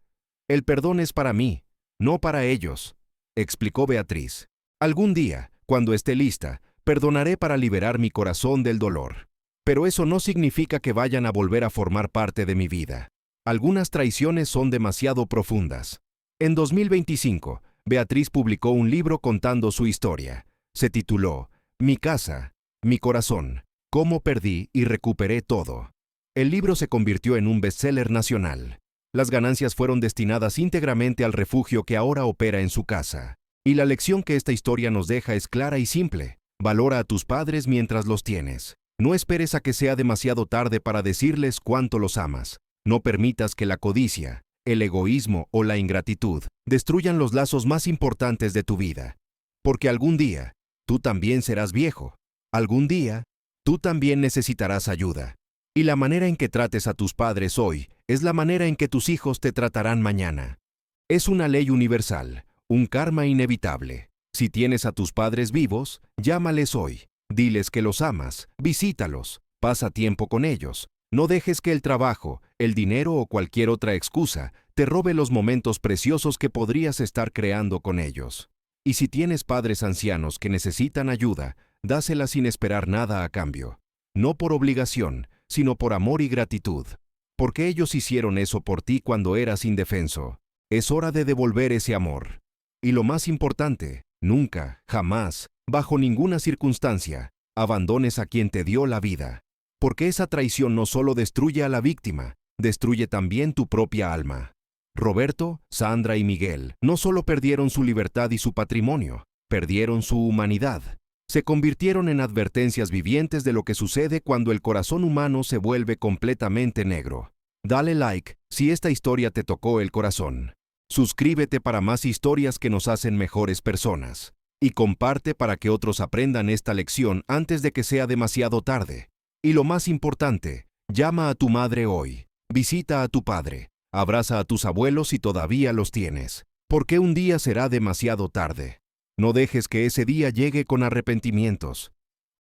«El perdón es para mí, no para ellos», explicó Beatriz. «Algún día, cuando esté lista, perdonaré para liberar mi corazón del dolor. Pero eso no significa que vayan a volver a formar parte de mi vida. Algunas traiciones son demasiado profundas». En 2025, Beatriz publicó un libro contando su historia. Se tituló «Mi casa, mi corazón, cómo perdí y recuperé todo». El libro se convirtió en un bestseller nacional. Las ganancias fueron destinadas íntegramente al refugio que ahora opera en su casa. Y la lección que esta historia nos deja es clara y simple. Valora a tus padres mientras los tienes. No esperes a que sea demasiado tarde para decirles cuánto los amas. No permitas que la codicia, el egoísmo o la ingratitud destruyan los lazos más importantes de tu vida. Porque algún día, tú también serás viejo. Algún día, tú también necesitarás ayuda. Y la manera en que trates a tus padres hoy es la manera en que tus hijos te tratarán mañana. Es una ley universal, un karma inevitable. Si tienes a tus padres vivos, llámales hoy. Diles que los amas, visítalos, pasa tiempo con ellos. No dejes que el trabajo, el dinero o cualquier otra excusa te robe los momentos preciosos que podrías estar creando con ellos. Y si tienes padres ancianos que necesitan ayuda, dásela sin esperar nada a cambio. No por obligación, sino por amor y gratitud. Porque ellos hicieron eso por ti cuando eras indefenso. Es hora de devolver ese amor. Y lo más importante, nunca, jamás, bajo ninguna circunstancia, abandones a quien te dio la vida. Porque esa traición no solo destruye a la víctima, destruye también tu propia alma. Roberto, Sandra y Miguel no solo perdieron su libertad y su patrimonio, perdieron su humanidad. Se convirtieron en advertencias vivientes de lo que sucede cuando el corazón humano se vuelve completamente negro. Dale like si esta historia te tocó el corazón. Suscríbete para más historias que nos hacen mejores personas. Y comparte para que otros aprendan esta lección antes de que sea demasiado tarde. Y lo más importante, llama a tu madre hoy. Visita a tu padre. Abraza a tus abuelos si todavía los tienes. Porque un día será demasiado tarde. No dejes que ese día llegue con arrepentimientos.